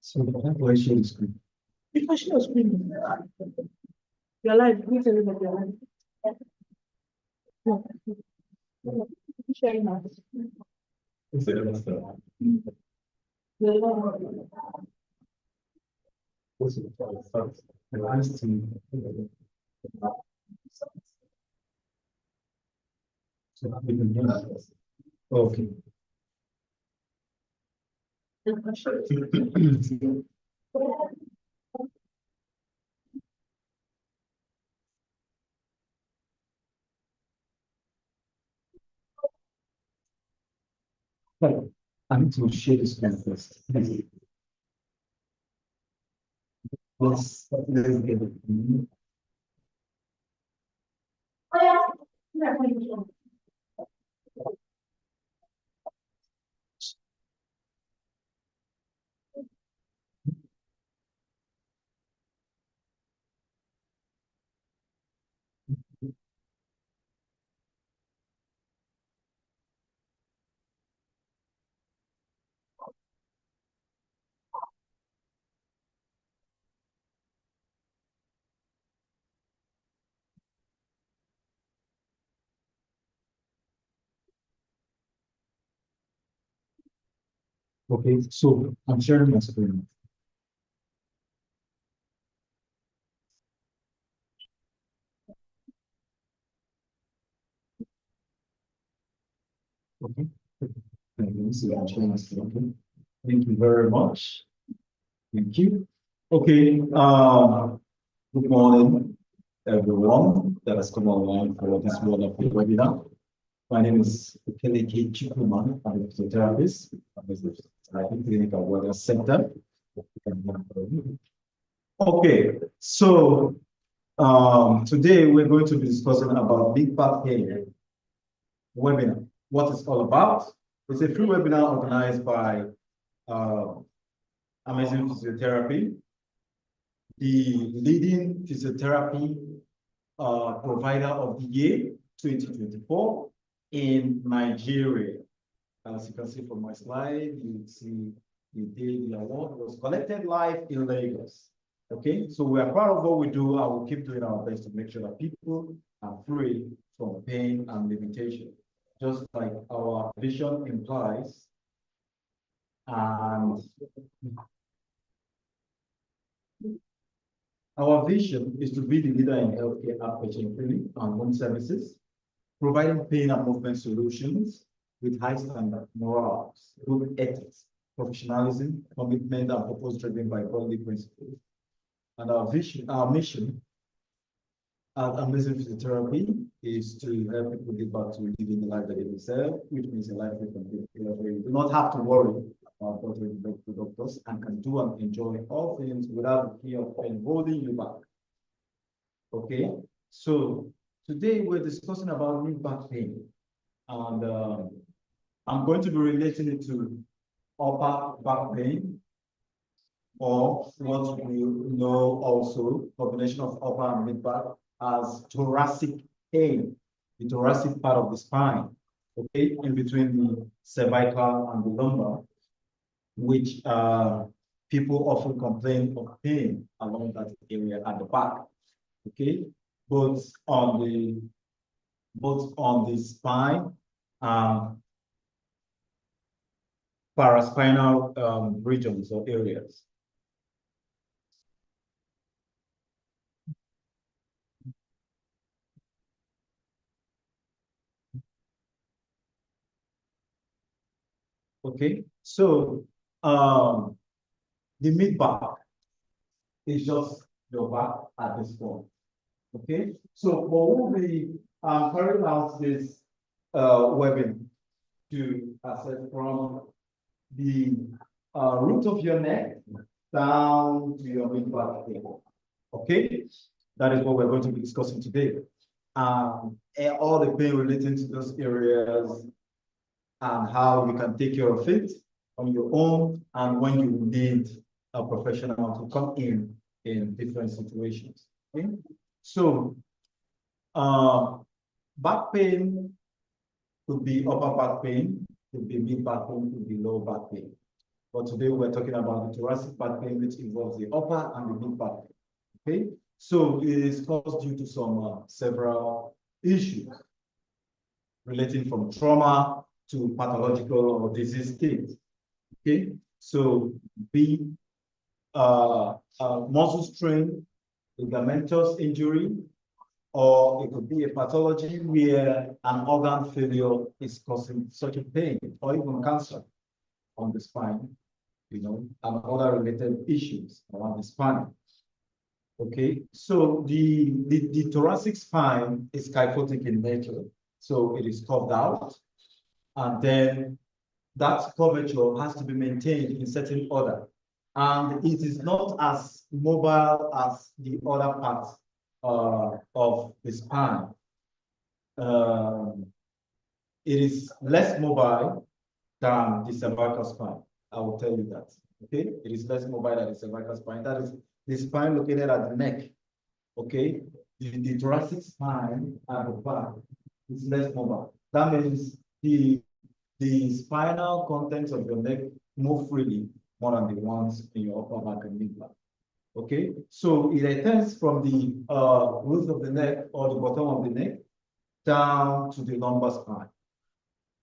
So why share the screen? Because she was screaming. Your life, please everybody your life. No. Sharing now. Is it a stuff? What's it called? The last team. Okay. I need to share this screen first. Let's get it. Okay, so I'm sharing my screen. Okay. I'm sharing my screen. Okay. Thank you very much. Thank you. Okay. Good morning, everyone that has come online for this wonderful webinar. My name is Keleki Chukwuman. I'm a physiotherapist. I'm a clinical wellness center. Okay, so today we're going to be discussing about big back pain webinar. What it's all about? It's a free webinar organized by Amazing Physiotherapy, the leading physiotherapy provider of the year 2024 in Nigeria. As you can see from my slide, you see the award was collected live in Lagos. Okay, so we are proud of what we do and we'll keep doing our best to make sure that people are free from pain and limitation, just like our vision implies. And our vision is to be the leader in healthcare outpatient clinic and home services, providing pain and movement solutions with high standard morals, good ethics, professionalism, commitment, and purpose driven by godly principles. And our vision, our mission at Amazing Physiotherapy is to help people get back to living the life that they deserve, which means a life with complete health where you do not have to worry about what the doctors and can do and enjoy all things without the fear of pain holding you back. Okay, so today we're discussing about mid-back pain, and I'm going to be relating it to upper back pain, or what we know also, combination of upper and mid-back as thoracic pain, the thoracic part of the spine, okay, in between the cervical and the lumbar, which people often complain of pain along that area at the back, okay, both on the spine, paraspinal regions or areas. Okay, so the mid back is just your back at this point. Okay, so we'll be carrying out this webinar to assess from the root of your neck down to your mid back table. Okay, that is what we're going to be discussing today. And all the pain relating to those areas and how you can take care of it on your own and when you need a professional to come in different situations. Okay? So back pain could be upper back pain, could be mid back pain, could be low back pain. but today we're talking about the thoracic back pain, which involves the upper and the mid back pain. Okay, so it is caused due to some several issues relating from trauma to pathological or disease state. Okay, so be muscle strain, ligamentous injury, or it could be a pathology where an organ failure is causing such a pain, or even cancer on the spine, you know, and other related issues around the spine. Okay, so the thoracic spine is kyphotic in nature, so it is curved out, and then that curvature has to be maintained in certain order, and it is not as mobile as the other parts of the spine. It is less mobile than the cervical spine. I will tell you that. Okay, it is less mobile than the cervical spine. That is the spine located at the neck. Okay, the thoracic spine at the back is less mobile. That means the spinal contents of your neck move freely more than the ones in your upper back and mid back. Okay, so it extends from the roots of the neck or the bottom of the neck down to the lumbar spine.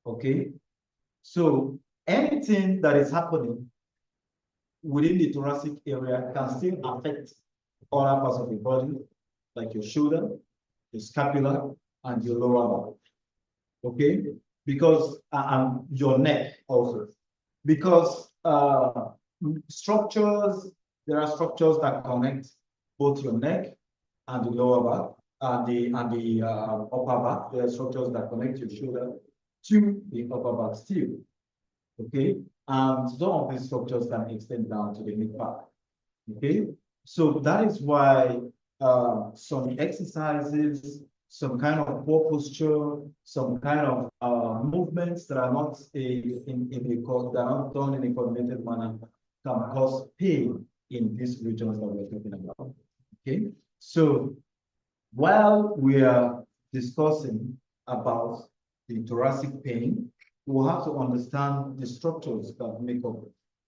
Okay, so anything that is happening within the thoracic area can still affect other parts of the body, like your shoulder, your scapula, and your lower back. Okay, because and your neck also, because there are structures that connect both your neck and the lower back and the upper back. There are structures that connect your shoulder to the upper back still. Okay, and some of these structures can extend down to the mid back. Okay, so that is why some exercises, some kind of poor posture, some kind of movements that are not that are not done in a coordinated manner can cause pain in these regions that we're talking about. Okay, so while we are discussing about the thoracic pain, we'll have to understand the structures that make up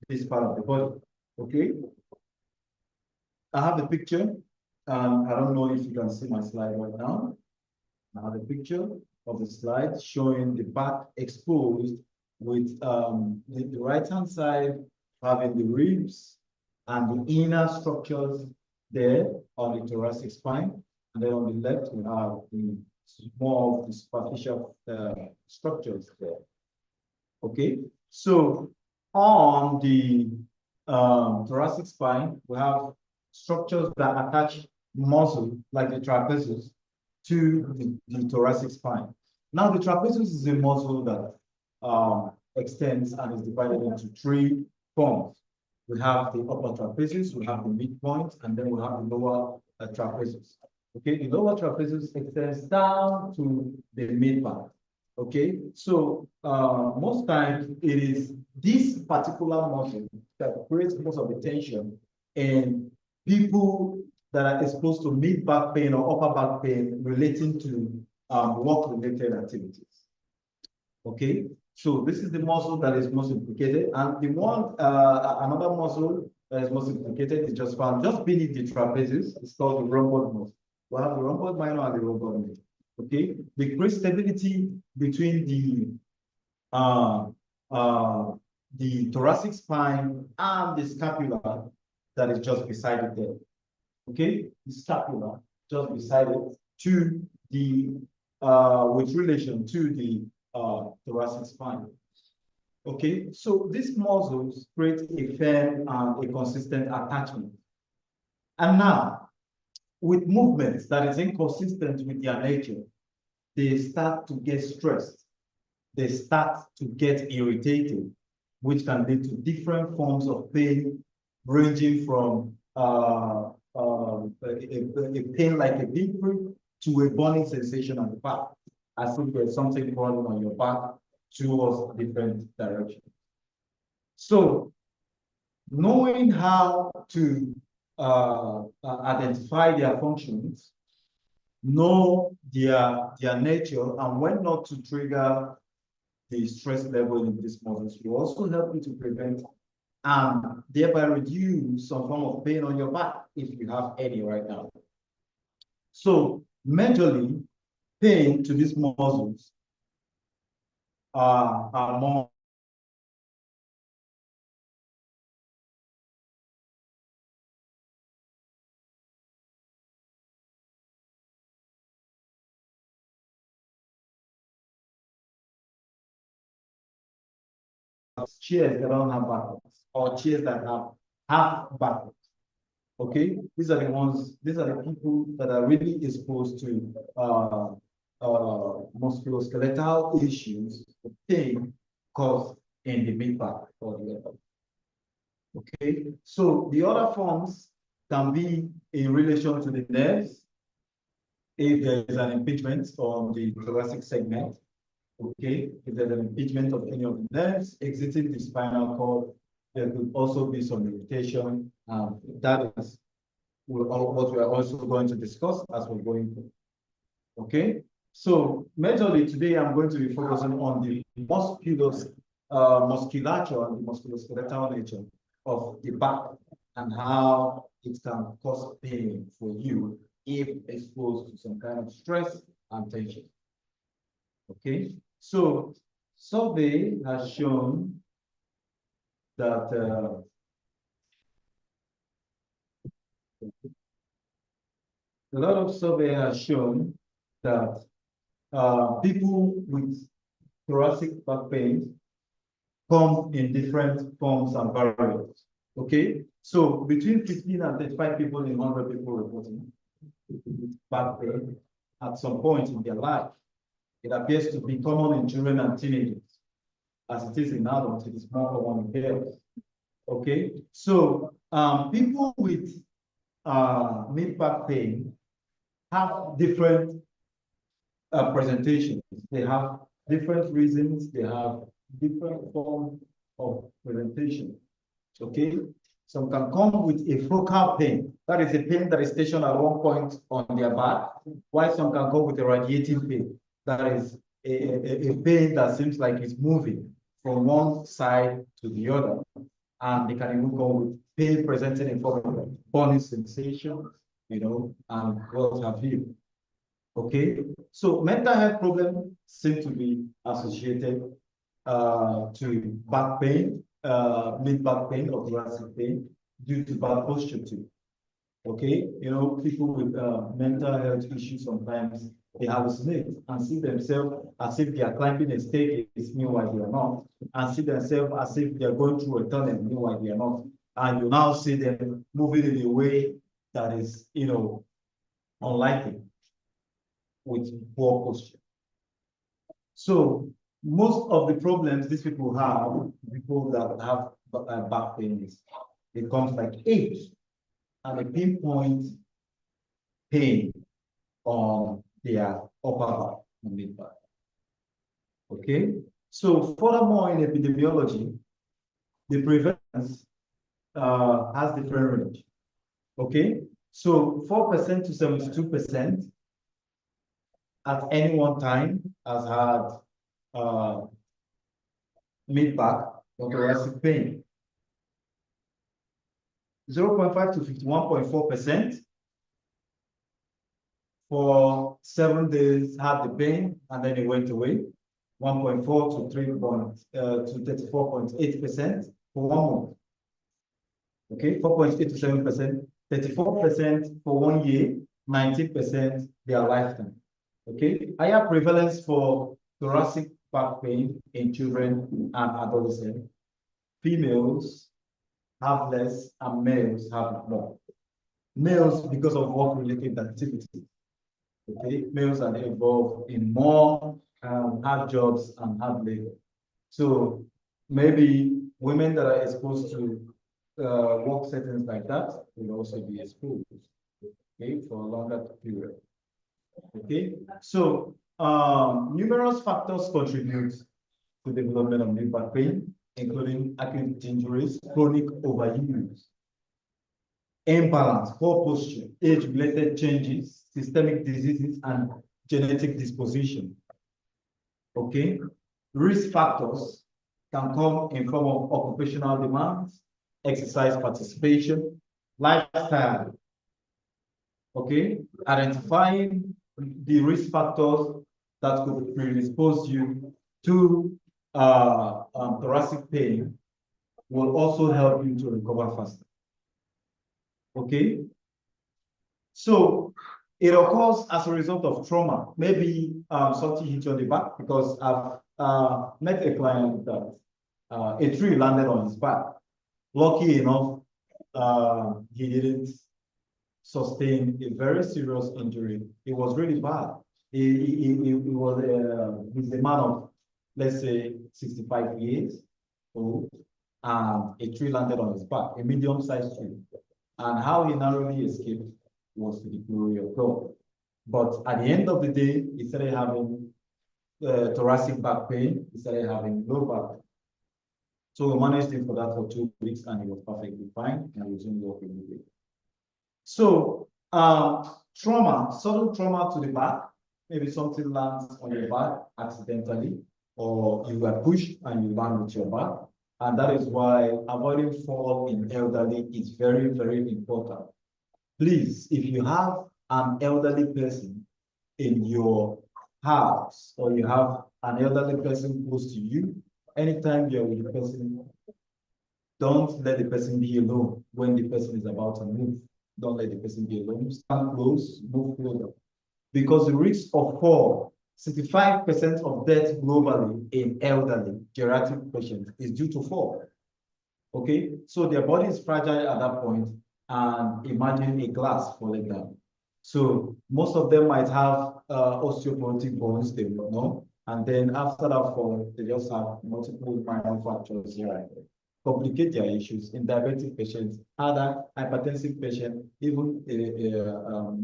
this part of the body. Okay, I have a picture. I don't know if you can see my slide right now. I have a picture of the slide showing the back exposed with the right-hand side having the ribs and the inner structures there on the thoracic spine. And then on the left, we have the more of the superficial structures there. Okay, so on the thoracic spine, we have structures that attach muscle, like the trapezius, to the thoracic spine. Now, the trapezius is a muscle that extends and is divided into three forms. We have the upper trapezius, we have the midpoint, and then we have the lower trapezius. Okay, the lower trapezius extends down to the mid-back. Okay, so most times it is this particular muscle that creates most of the tension in people that are exposed to mid-back pain or upper back pain relating to work-related activities. Okay, so this is the muscle that is most implicated, and the one another muscle that is most implicated is just found just beneath the trapezius. It's called the rhomboid muscle. We have the rhomboid minor and the rhomboid major. Okay, the great stability between the thoracic spine and the scapula that is just beside it there. Okay, the scapula just beside it to the with relation to the thoracic spine. Okay, so these muscles create a firm and a consistent attachment. And now, with movements that is inconsistent with their nature, they start to get stressed. They start to get irritated, which can lead to different forms of pain, ranging from a pain like a big prick to a burning sensation on the back, as if there's something crawling on your back towards different directions. So, knowing how to identify their functions, know their nature, and when not to trigger the stress level in these muscles will also help you to prevent and thereby reduce some form of pain on your back if you have any right now. So majorly, pain to these muscles are more chairs that don't have backwards or chairs that have half backwards. Okay, these are the ones, these are the people that are really exposed to musculoskeletal issues, pain caused in the mid back or the upper. Okay, so the other forms can be in relation to the nerves, if there is an impingement on the thoracic segment. Okay, if there's an impingement of any of the nerves exiting the spinal cord, there could also be some irritation. That is what we are also going to discuss as we're going through. Okay, so majorly today I'm going to be focusing on the musculature and the musculoskeletal nature of the back and how it can cause pain for you if exposed to some kind of stress and tension. Okay, so survey has shown that a lot of survey has shown that people with thoracic back pain come in different forms and variants. Okay, so between 15 and 35 people in 100 people reporting back pain at some point in their life. It appears to be common in children and teenagers. As it is in adults, it is more common in girls. Okay, so people with mid-back pain have different presentations. They have different reasons. They have different forms of presentation. Okay, some can come with a focal pain. That is a pain that is stationed at one point on their back, while some can come with a radiating pain. That is a pain that seems like it's moving from one side to the other. And they can even come with pain presenting in form of burning sensation, you know, and what have you. Okay, so mental health problems seem to be associated to back pain, mid-back pain or thoracic pain due to bad posture too. Okay, you know, people with mental health issues sometimes they hallucinate and see themselves as if they are climbing a staircase, meanwhile they are not, and see themselves as if they are going through a tunnel, meanwhile they are not. And you now see them moving in a way that is, you know, unlikely with poor posture. So most of the problems these people have, people that have back pain, is it comes like age and a pinpoint pain on their upper back and mid back. Okay, so furthermore in epidemiology, the prevalence has different range. Okay, so 4% to 72% at any one time has had mid back or thoracic pain. 0.5 to 51.4% for 7 days had the pain and then it went away. 1.4 to 34.8% for 1 month. Okay, 4.8 to 7%, 34% for 1 year, 19% their lifetime. Okay, higher prevalence for thoracic back pain in children and adolescents. Females have less and males have more. Males because of work-related activity. Okay, males are involved in more hard jobs and hard labor. So maybe women that are exposed to work settings like that will also be exposed, okay, for a longer period. Okay, so numerous factors contribute to the development of mid back pain, including acute injuries, chronic overuse, imbalance, poor posture, age-related changes, systemic diseases, and genetic disposition. Okay, risk factors can come in form of occupational demands, exercise participation, lifestyle. Okay, identifying the risk factors that could predispose you to thoracic pain will also help you to recover faster. Okay, so it occurs as a result of trauma. Maybe something hit you on the back, because I've met a client that a tree landed on his back. Lucky enough, he didn't sustain a very serious injury. It was really bad. He was he's a man of, let's say, 65 years old, and a tree landed on his back, a medium-sized tree. And how he narrowly escaped was to the glory of God. But at the end of the day, he started having thoracic back pain. He started having low back. So we managed him for that for 2 weeks, and he was perfectly fine and resumed working with it. So trauma, sudden trauma to the back, maybe something lands on your back accidentally, or you were pushed and you land with your back. And that is why avoiding fall in elderly is very, very important. Please, if you have an elderly person in your house, or you have an elderly person close to you, anytime you're with the person, don't let the person be alone when the person is about to move. Don't let the person be alone. Stand close, move closer. Because the risk of fall, 65% of death globally in elderly geriatric patients is due to fall. Okay, so their body is fragile at that point, and imagine a glass falling down. So most of them might have osteoporotic bones, they will know, and then after that fall, they just have multiple minor fractures here and there. Complicate their issues in diabetic patients, other hypertensive patients, even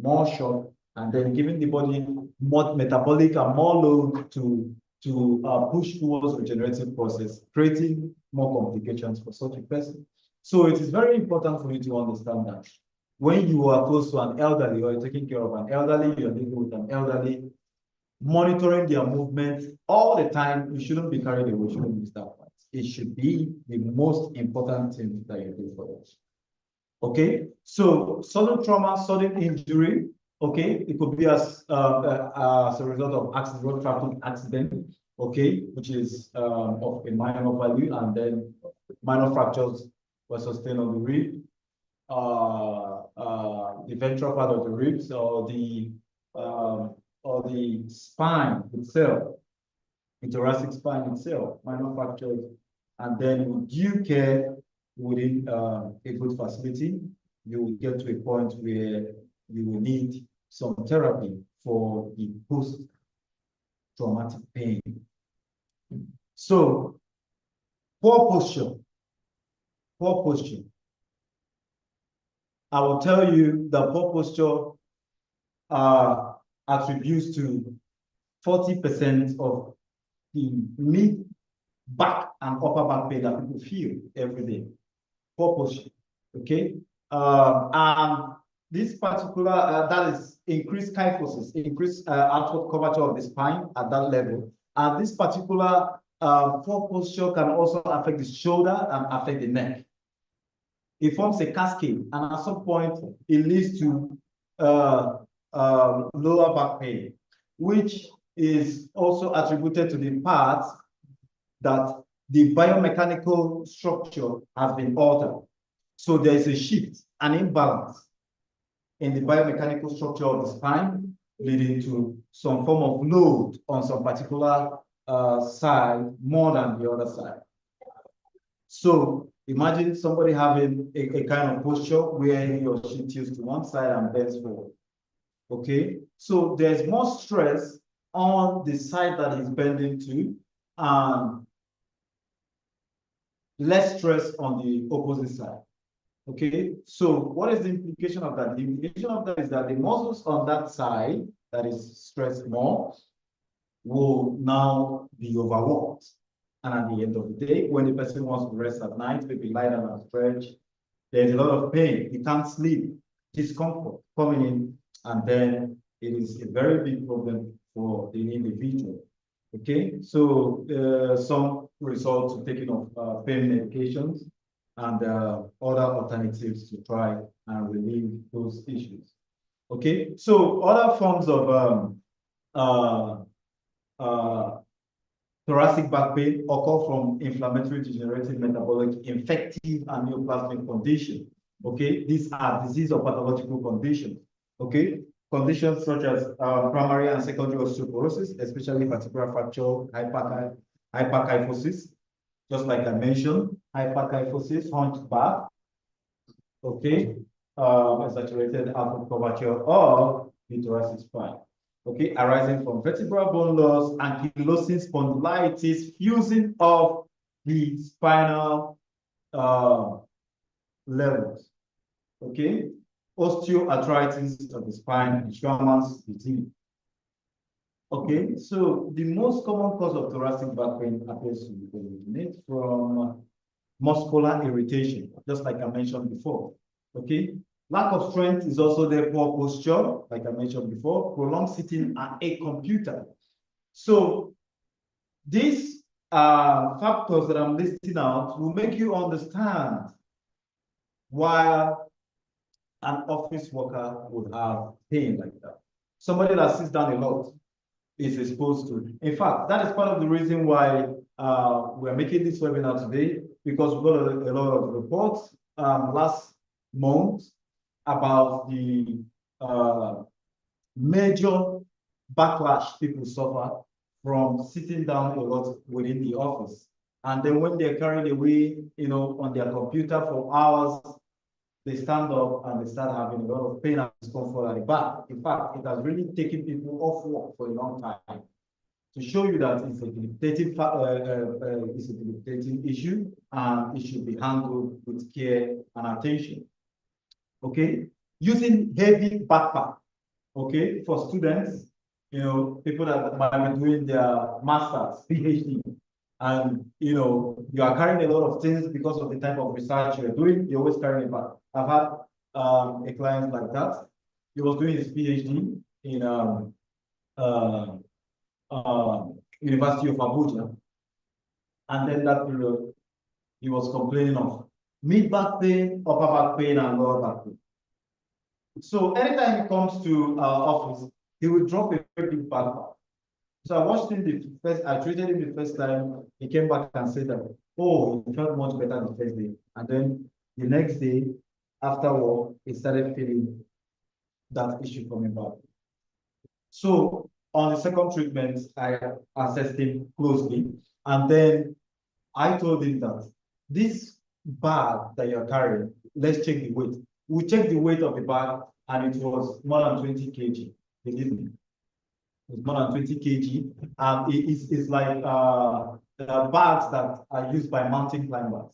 more shock, and then giving the body more metabolic and more load to push towards regenerative process, creating more complications for such a person. So it is very important for you to understand that when you are close to an elderly, or you're taking care of an elderly, you're dealing with an elderly, monitoring their movement all the time, you shouldn't be carried away, you shouldn't miss that part. It should be the most important thing that you do for us. Okay, so sudden trauma, sudden injury, okay, it could be as a result of accident, road traffic accident, okay, which is of a minor value, and then minor fractures were sustained on the rib, the ventral part of the ribs, or the spine itself, the thoracic spine itself, minor fractures, and then with due care within a good facility, you will get to a point where you will need some therapy for the post-traumatic pain. So, poor posture. Poor posture. I will tell you that poor posture attributes to 40% of the mid, back, and upper back pain that people feel every day. Poor posture. Okay. And this particular, that is increased kyphosis, increased outward curvature of the spine at that level. And this particular poor posture can also affect the shoulder and affect the neck. It forms a cascade, and at some point, it leads to lower back pain, which is also attributed to the part that the biomechanical structure has been altered. So there is a shift, an imbalance in the biomechanical structure of the spine, leading to some form of load on some particular side more than the other side. So imagine somebody having a kind of posture where he or she tilts to one side and bends forward. Okay, so there's more stress on the side that he's bending to, and less stress on the opposite side. Okay, so what is the implication of that? The implication of that is that the muscles on that side that is stressed more will now be overworked. And at the end of the day, when the person wants to rest at night, maybe lie down and stretch, there's a lot of pain. You can't sleep, discomfort coming in, and then it is a very big problem for the individual. Okay, so some resort to taking of pain medications, and other alternatives to try and relieve those issues. Okay, so other forms of thoracic back pain occur from inflammatory, degenerative, metabolic, infective, and neoplastic conditions. Okay, these are disease or pathological conditions. Okay, conditions such as primary and secondary osteoporosis, especially vertebral fracture, hyperkyphosis, just like I mentioned, hyperkyphosis, hunchback, okay, exaggerated outward curvature of the thoracic spine. Okay, arising from vertebral bone loss, ankylosing spondylitis, fusing of the spinal levels. Okay, osteoarthritis of the spine, Schwann's disease. Okay, so the most common cause of thoracic back pain appears to originate from muscular irritation, just like I mentioned before. Okay, lack of strength is also there, poor posture, like I mentioned before, prolonged sitting at a computer. So these factors that I'm listing out will make you understand why an office worker would have pain like that. Somebody that sits down a lot is exposed to. In fact, that is part of the reason why we're making this webinar today, because we got a lot of reports last month about the major backlash people suffer from sitting down a lot within the office. And then when they're carried away, on their computer for hours, they stand up and they start having a lot of pain and discomfort at the back. In fact, it has really taken people off work for a long time. To show you that it's a debilitating issue, and it should be handled with care and attention. Okay, using heavy backpack. Okay, for students, people that might be doing their masters, PhD, and you are carrying a lot of things because of the type of research you're doing. You're always carrying it back. I've had a client like that. He was doing his PhD in University of Abuja, and then that period he was complaining of mid back pain, upper back pain, and lower back pain. So anytime he comes to our office, he will drop a very big backpack. So I watched him I treated him the first time. He came back and said that, oh, he felt much better the first day. And then the next day, after work, he started feeling that issue coming back. So on the second treatment, I assessed him closely. And then I told him that this bag that you're carrying, let's check the weight. We checked the weight of the bag, and it was more than 20 kg. Believe me. It's more than 20 kg. And it's like bags that are used by mountain climbers.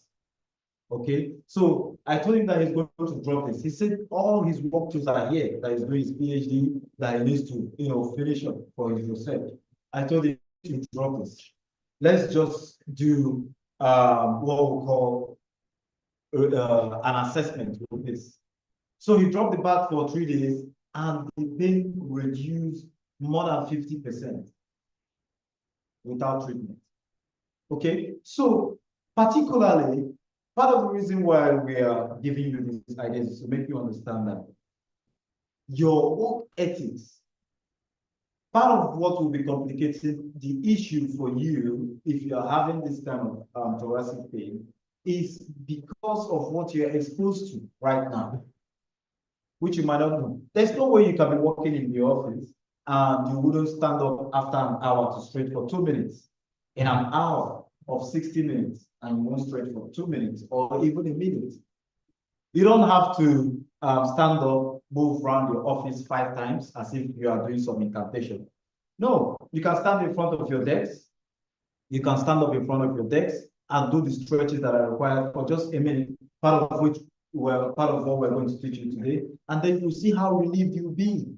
Okay, so I told him that he's going to drop this. He said all his work tools are here, that he's doing his PhD, that he needs to finish up for his research. I told him to drop this. Let's just do what we call an assessment with this. So he dropped the bag for 3 days, and the pain reduced more than 50% without treatment. Okay, so particularly, part of the reason why we are giving you these ideas is to make you understand that your work ethics, part of what will be complicating the issue for you if you are having this kind of thoracic pain is because of what you're exposed to right now, which you might not know. There's no way you can be working in the office and you wouldn't stand up after an hour to stretch for 2 minutes. In an hour of 60 minutes, and you won't stretch for 2 minutes or even a minute. You don't have to stand up, move around your office 5 times as if you are doing some incantation. No, you can stand in front of your desk. You can stand up in front of your desk and do the stretches that are required for just a minute, part of what we're going to teach you today. And then you'll see how relieved you'll be.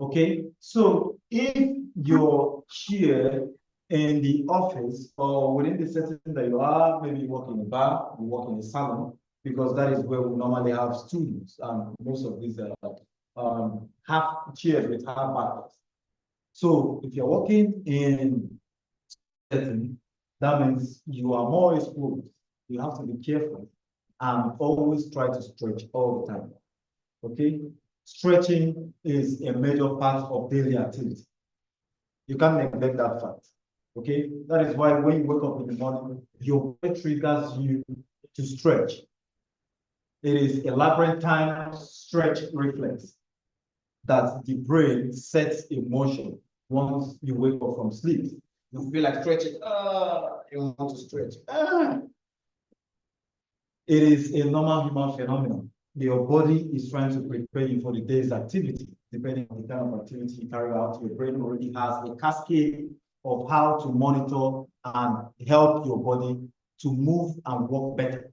Okay, so if your chair in the office or within the setting that you are, maybe you work in a bar, you work in a salon, because that is where we normally have students, and most of these have chairs with hard backs. So if you're working in setting, that means you are more exposed You have to be careful and always try to stretch all the time. Okay? Stretching is a major part of daily activity. You can't neglect that fact. Okay? That is why when you wake up in the morning, your body triggers you to stretch. It is a labyrinthine stretch reflex that the brain sets in motion once you wake up from sleep. You feel like stretching, you want to stretch. It is a normal human phenomenon. Your body is trying to prepare you for the day's activity. Depending on the kind of activity you carry out, your brain already has a cascade of how to monitor and help your body to move and work better.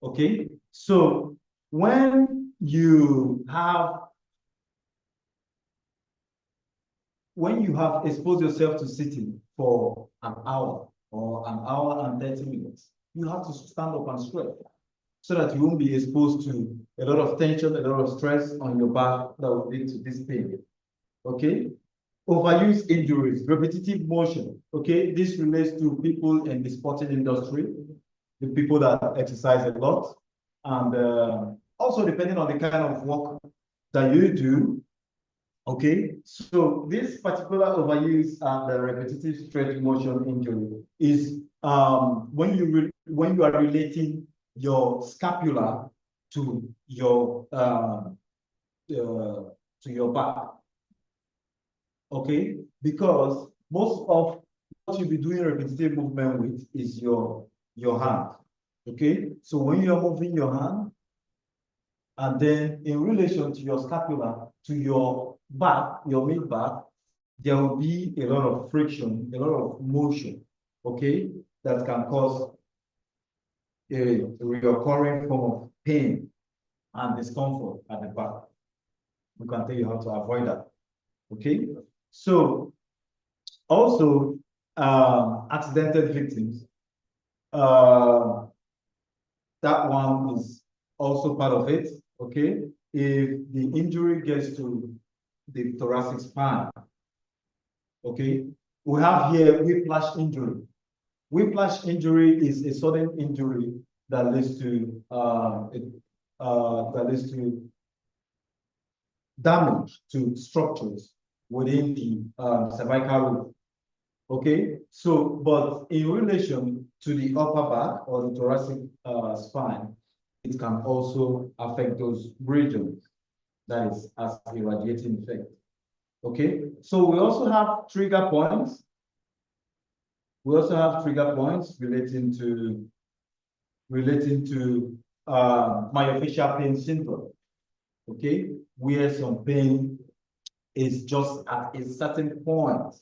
Okay, so when you have exposed yourself to sitting for an hour or an hour and 30 minutes, you have to stand up and stretch so that you won't be exposed to a lot of tension, a lot of stress on your back that will lead to this pain. Okay? Overuse injuries, repetitive motion. Okay, this relates to people in the sporting industry, the people that exercise a lot, and also depending on the kind of work that you do. Okay, so this particular overuse and repetitive stretch motion injury is when you are relating your scapula to your back. Okay, because most of what you'll be doing repetitive movement with is your hand. Okay, so when you're moving your hand, and then in relation to your scapula, to your back, your mid back, there will be a lot of friction, a lot of motion, okay, that can cause a recurring form of pain and discomfort at the back. We can tell you how to avoid that, okay? So, also, accidental victims, that one is also part of it, okay? If the injury gets to the thoracic spine, okay? We have here whiplash injury. Whiplash injury is a sudden injury that leads to damage to structures within the cervical root. Okay, so but in relation to the upper back or the thoracic spine, it can also affect those regions. That is as a radiating effect. Okay, so we also have trigger points. We also have trigger points relating to myofascial pain syndrome. Okay, where some pain is just at a certain point,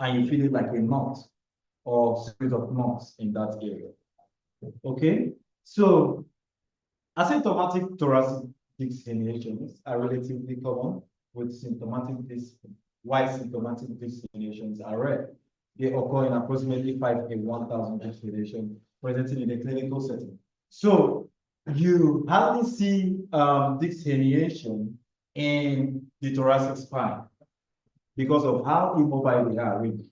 and you feel it like a knot or series of knots in that area. Okay, so asymptomatic thoracic disc herniations are relatively common, with symptomatic disc, while symptomatic disc herniations are rare. They occur in approximately 5 in 1,000 disc herniations presenting in a clinical setting. So you hardly see disc herniation in the thoracic spine because of how immobile they are, really.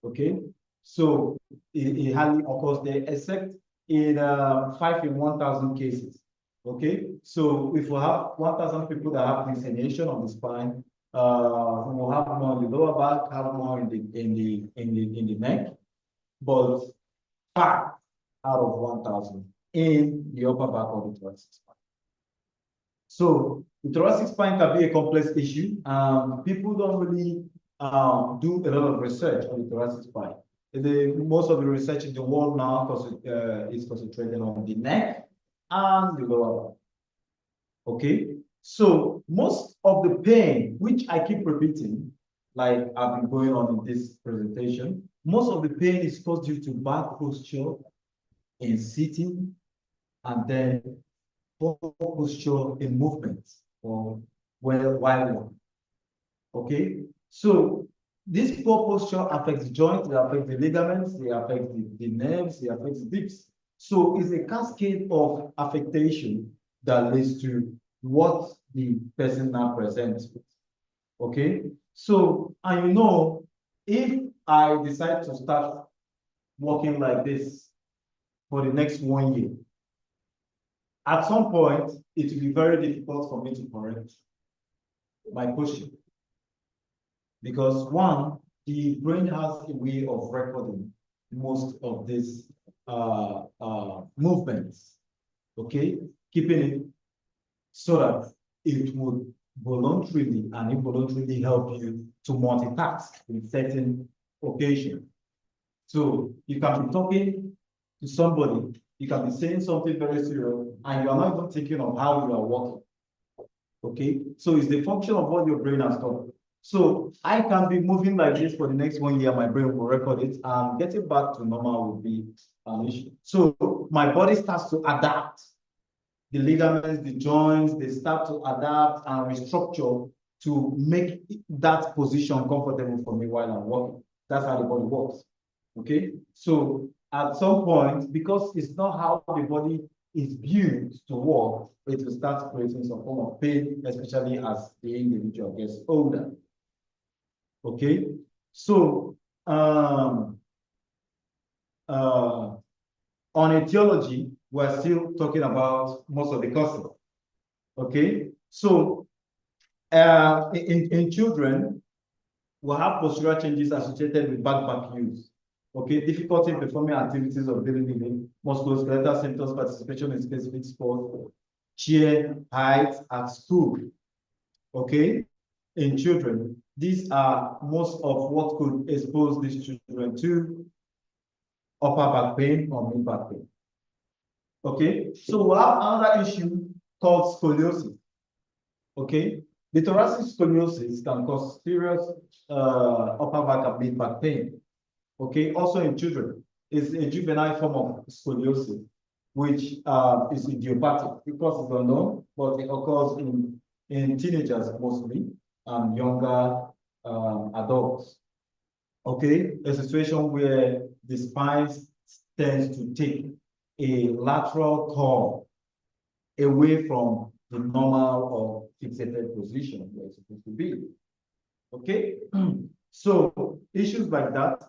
Okay, so it hardly occurs there, except in 5 in 1,000 cases. Okay, so if we have 1,000 people that have this herniation on the spine, we'll have more in the lower back, have more in the neck, but 5 out of 1,000 in the upper back of the thoracic spine. So the thoracic spine can be a complex issue. People don't really do a lot of research on the thoracic spine. Most of the research in the world now is concentrated on the neck and the lower back. Okay, so most of the pain, which I keep repeating, like I've been going on in this presentation, most of the pain is caused due to bad posture in sitting, and then poor posture in movement or while walking. Okay, so this poor posture affects the joints, they affect the ligaments, they affect the nerves, they affect the discs. So it's a cascade of affectation that leads to what the person now presents with. Okay, so and if I decide to start walking like this for the next 1 year. At some point, it will be very difficult for me to correct my posture. Because one, the brain has a way of recording most of these movements, okay? Keeping it so that it would voluntarily and involuntarily help you to multitask in certain occasions. So you can be talking to somebody, you can be saying something very serious, and you are not even thinking of how you are walking. Okay, so it's the function of what your brain has done. So I can be moving like this for the next 1 year, my brain will record it, and getting back to normal will be an issue. So my body starts to adapt. The ligaments, the joints, they start to adapt and restructure to make that position comfortable for me while I'm walking. That's how the body works. Okay, so at some point, because it's not how the body is built to work, it will start creating some form of pain, especially as the individual gets older. Okay, so on etiology, we're still talking about most of the causes. Okay, so in children, we'll have postural changes associated with back use. Okay, difficulty in performing activities of daily living, musculoskeletal symptoms, participation in specific sports, chair height at school. Okay, in children, these are most of what could expose these children to upper back pain or mid back pain. Okay, so we have another issue called scoliosis. Okay, the thoracic scoliosis can cause serious upper back and mid back pain. Okay, also in children, it's a juvenile form of scoliosis, which is idiopathic because it's unknown, but it occurs in teenagers mostly and younger adults. Okay, a situation where the spine tends to take a lateral curve away from the normal or fixated position where it's supposed to be. Okay, so issues like that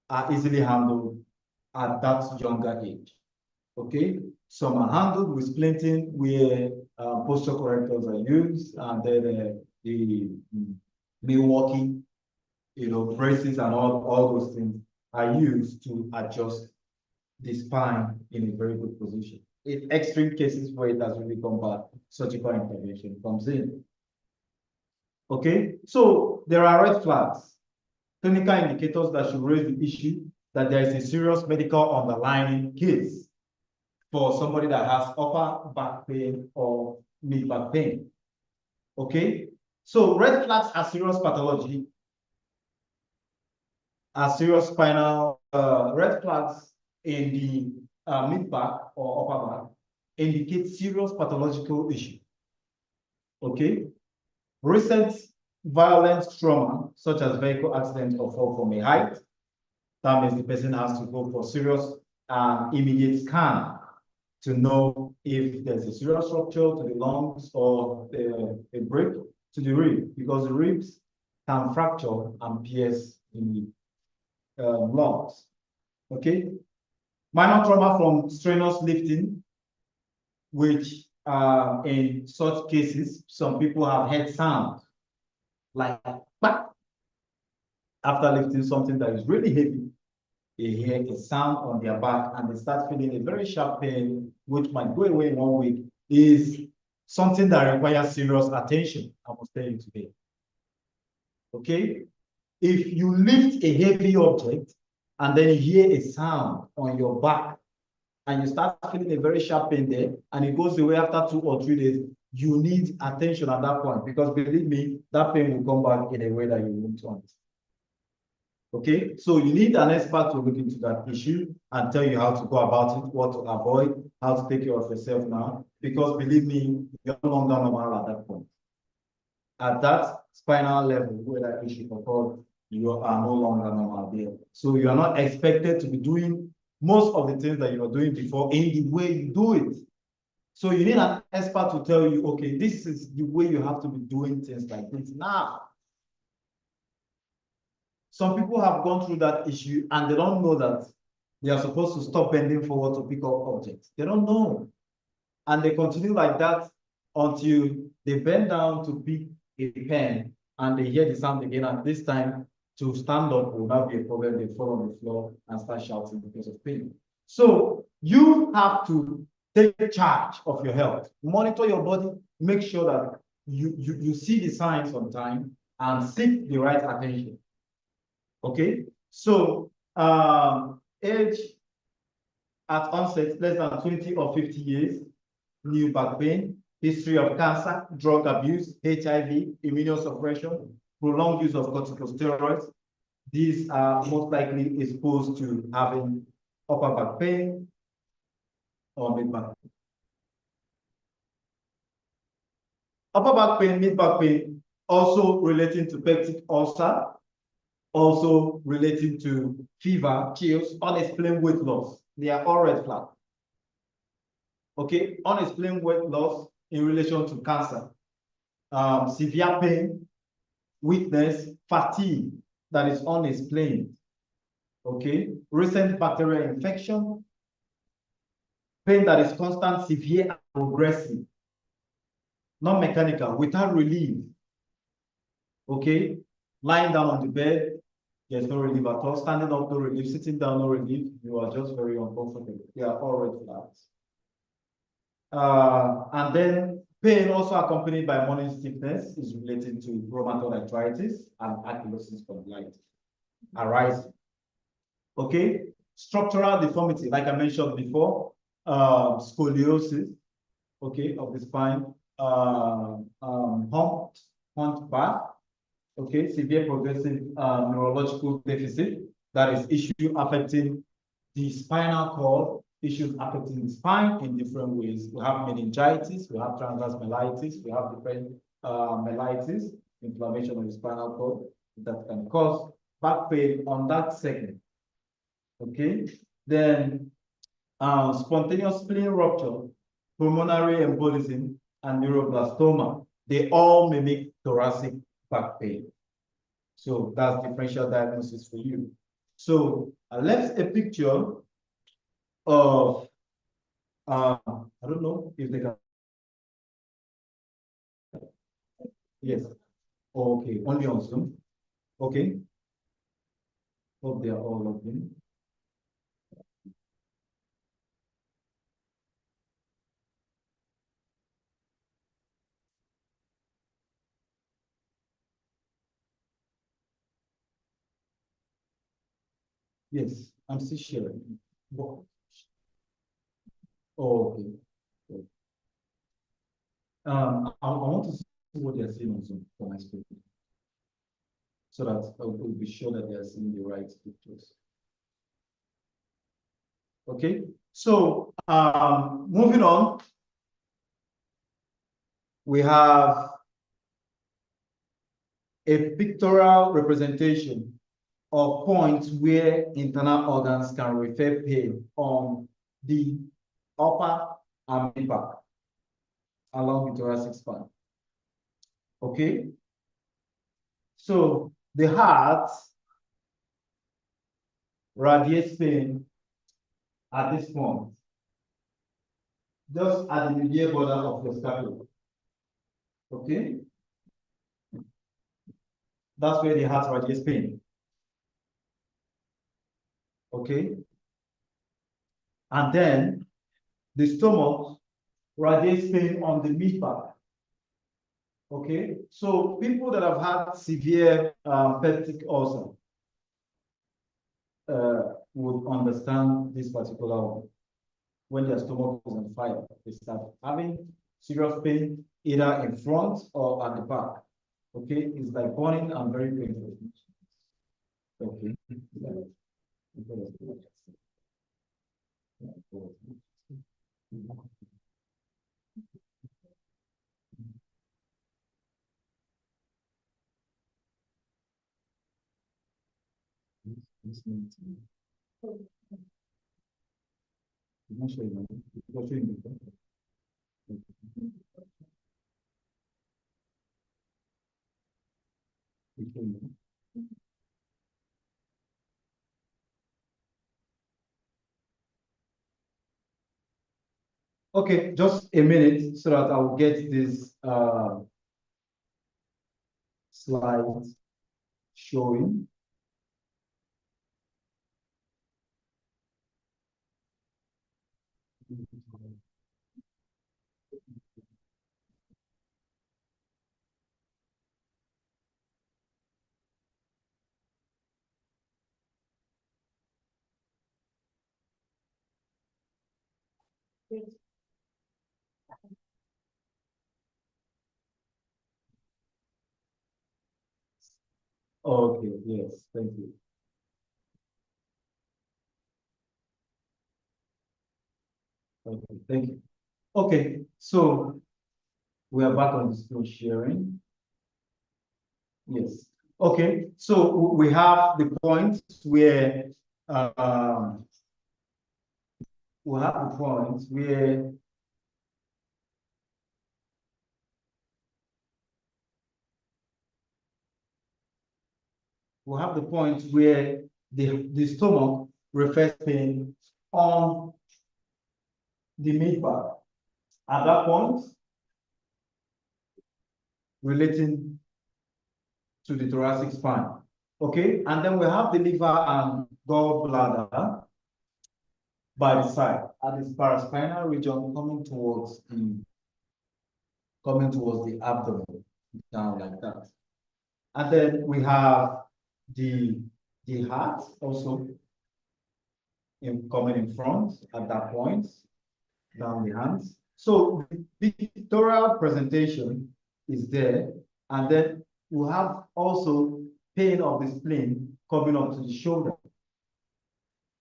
are easily handled at that younger age. Okay, some are handled with splinting where posture correctors are used, and then the Milwaukee, braces and all those things are used to adjust the spine in a very good position. In extreme cases where it has really come back, surgical intervention comes in. Okay, so there are red flags, clinical indicators that should raise the issue that there is a serious medical underlying case for somebody that has upper back pain or mid back pain. Okay, so red flags are serious pathology, are serious spinal red flags in the mid back or upper back indicate serious pathological issue. Okay, recent violent trauma such as vehicle accident or fall from a height, that means the person has to go for serious immediate scan to know if there's a serious rupture to the lungs or a break to the rib, because the ribs can fracture and pierce the lungs. Okay, minor trauma from strenuous lifting, which in such cases, some people have heard sound like bah! After lifting something that is really heavy. They hear a sound on their back and they start feeling a very sharp pain, which might go away in 1 week, is something that requires serious attention, I must tell you today. Okay? If you lift a heavy object and then you hear a sound on your back and you start feeling a very sharp pain there and it goes away after 2 or 3 days, you need attention at that point, because believe me, that pain will come back in a way that you won't understand. Okay, so you need an expert to look into that issue and tell you how to go about it, what to avoid, how to take care of yourself now, because believe me, you're no longer normal at that point. At that spinal level where that issue occurs, you are no longer normal there. So you are not expected to be doing most of the things that you were doing before in the way you do it. So you need an expert to tell you, okay, this is the way you have to be doing things like this now. Some people have gone through that issue and they don't know that They are supposed to stop bending forward to pick up objects. They don't know. And they continue like that until they bend down to pick a pen and they hear the sound again. And this time, to stand up will not be a problem. They fall on the floor and start shouting because of pain. So you have to take charge of your health. Monitor your body. Make sure that you see the signs on time and seek the right attention. Okay? So age at onset, less than 20 or 50 years, new back pain, history of cancer, drug abuse, HIV, immunosuppression, prolonged use of corticosteroids. These are most likely exposed to having upper back pain or mid back pain. Upper back pain, mid back pain, also relating to peptic ulcer, also relating to fever, chills, unexplained weight loss. They are all red flags. Okay, unexplained weight loss in relation to cancer, severe pain, weakness, fatigue that is unexplained. Okay, recent bacterial infection, pain that is constant, severe, and progressive, non-mechanical, without relief. Okay, lying down on the bed, there's no relief at all. Standing up, no relief. Sitting down, no relief. You are just very uncomfortable. They are all red flags. And then pain also accompanied by morning stiffness is related to rheumatoid arthritis and ankylosing spondylitis arising. Okay, structural deformity, like I mentioned before, scoliosis, okay, of the spine, humpback, okay, severe progressive neurological deficit, that is issue affecting the spinal cord, issues affecting the spine in different ways. We have meningitis, we have transverse myelitis, we have different myelitis, inflammation of the spinal cord that can cause back pain on that segment. Okay, then spontaneous spleen rupture, pulmonary embolism, and neuroblastoma, they all mimic thoracic back pain. So that's differential diagnosis for you. So I left a picture of, I don't know if they can. Yes. Okay, only on Zoom. Okay. Hope they are all logged in. Yes, I'm still sharing. Oh, okay. I want to see what they're seeing on Zoom for my screen, so that I will be sure that they are seeing the right pictures. Okay, so moving on, we have a pictorial representation of points where internal organs can refer pain on the upper and mid back along the thoracic spine. Okay, so the heart radiates pain at this point, just at the medial border of your scapula. Okay, that's where the heart radiates pain. Okay, and then the stomach radiates pain on the mid back. Okay, so people that have had severe peptic ulcer would understand this particular one. When their stomach is on fire, they start having serious pain either in front or at the back. Okay, it's like burning and very painful. Okay. Okay, just a minute so that I will get this slide showing. Okay, yes, thank you. Okay, thank you. Okay, so we are back on the screen sharing. Yes. Okay, so we have the point where we have the point where the stomach refers pain on the mid-back. At that point, relating to the thoracic spine. Okay, and then we have the liver and gallbladder by the side at the paraspinal region coming towards the abdomen, down like that. And then we have the heart also coming in front at that point, down the hands. So the pictorial presentation is there, and then we have also pain of the spleen coming up to the shoulder.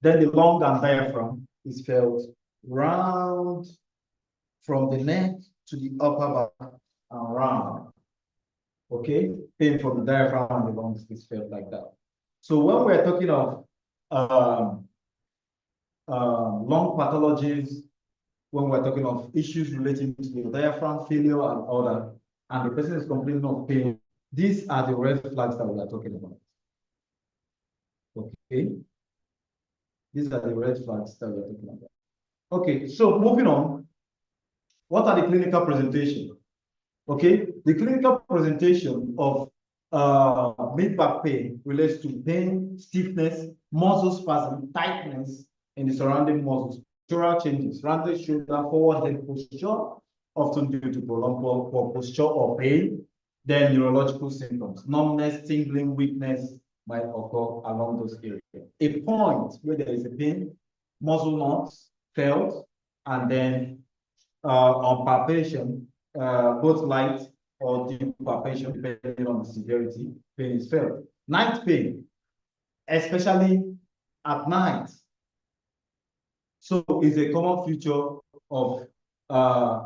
Then the lung and diaphragm is felt round from the neck to the upper back and round. Okay, pain from the diaphragm and the lungs is felt like that. So when we're talking of lung pathologies, when we're talking of issues relating to the diaphragm failure and all that, and the person is complaining of pain, these are the red flags that we are talking about. Okay, these are the red flags that we're talking about. Okay, so moving on, what are the clinical presentation? Okay, the clinical presentation of mid-back pain relates to pain, stiffness, muscle spasm, tightness in the surrounding muscles, postural changes, rounded shoulder, forward head posture, often due to prolonged poor posture or pain. Then neurological symptoms, numbness, tingling, weakness might occur along those areas. A point where there is a pain, muscle knots felt, and then on palpation, both light or deep palpation, depending on the severity, pain is felt. Night pain, especially at night. So it's a common feature of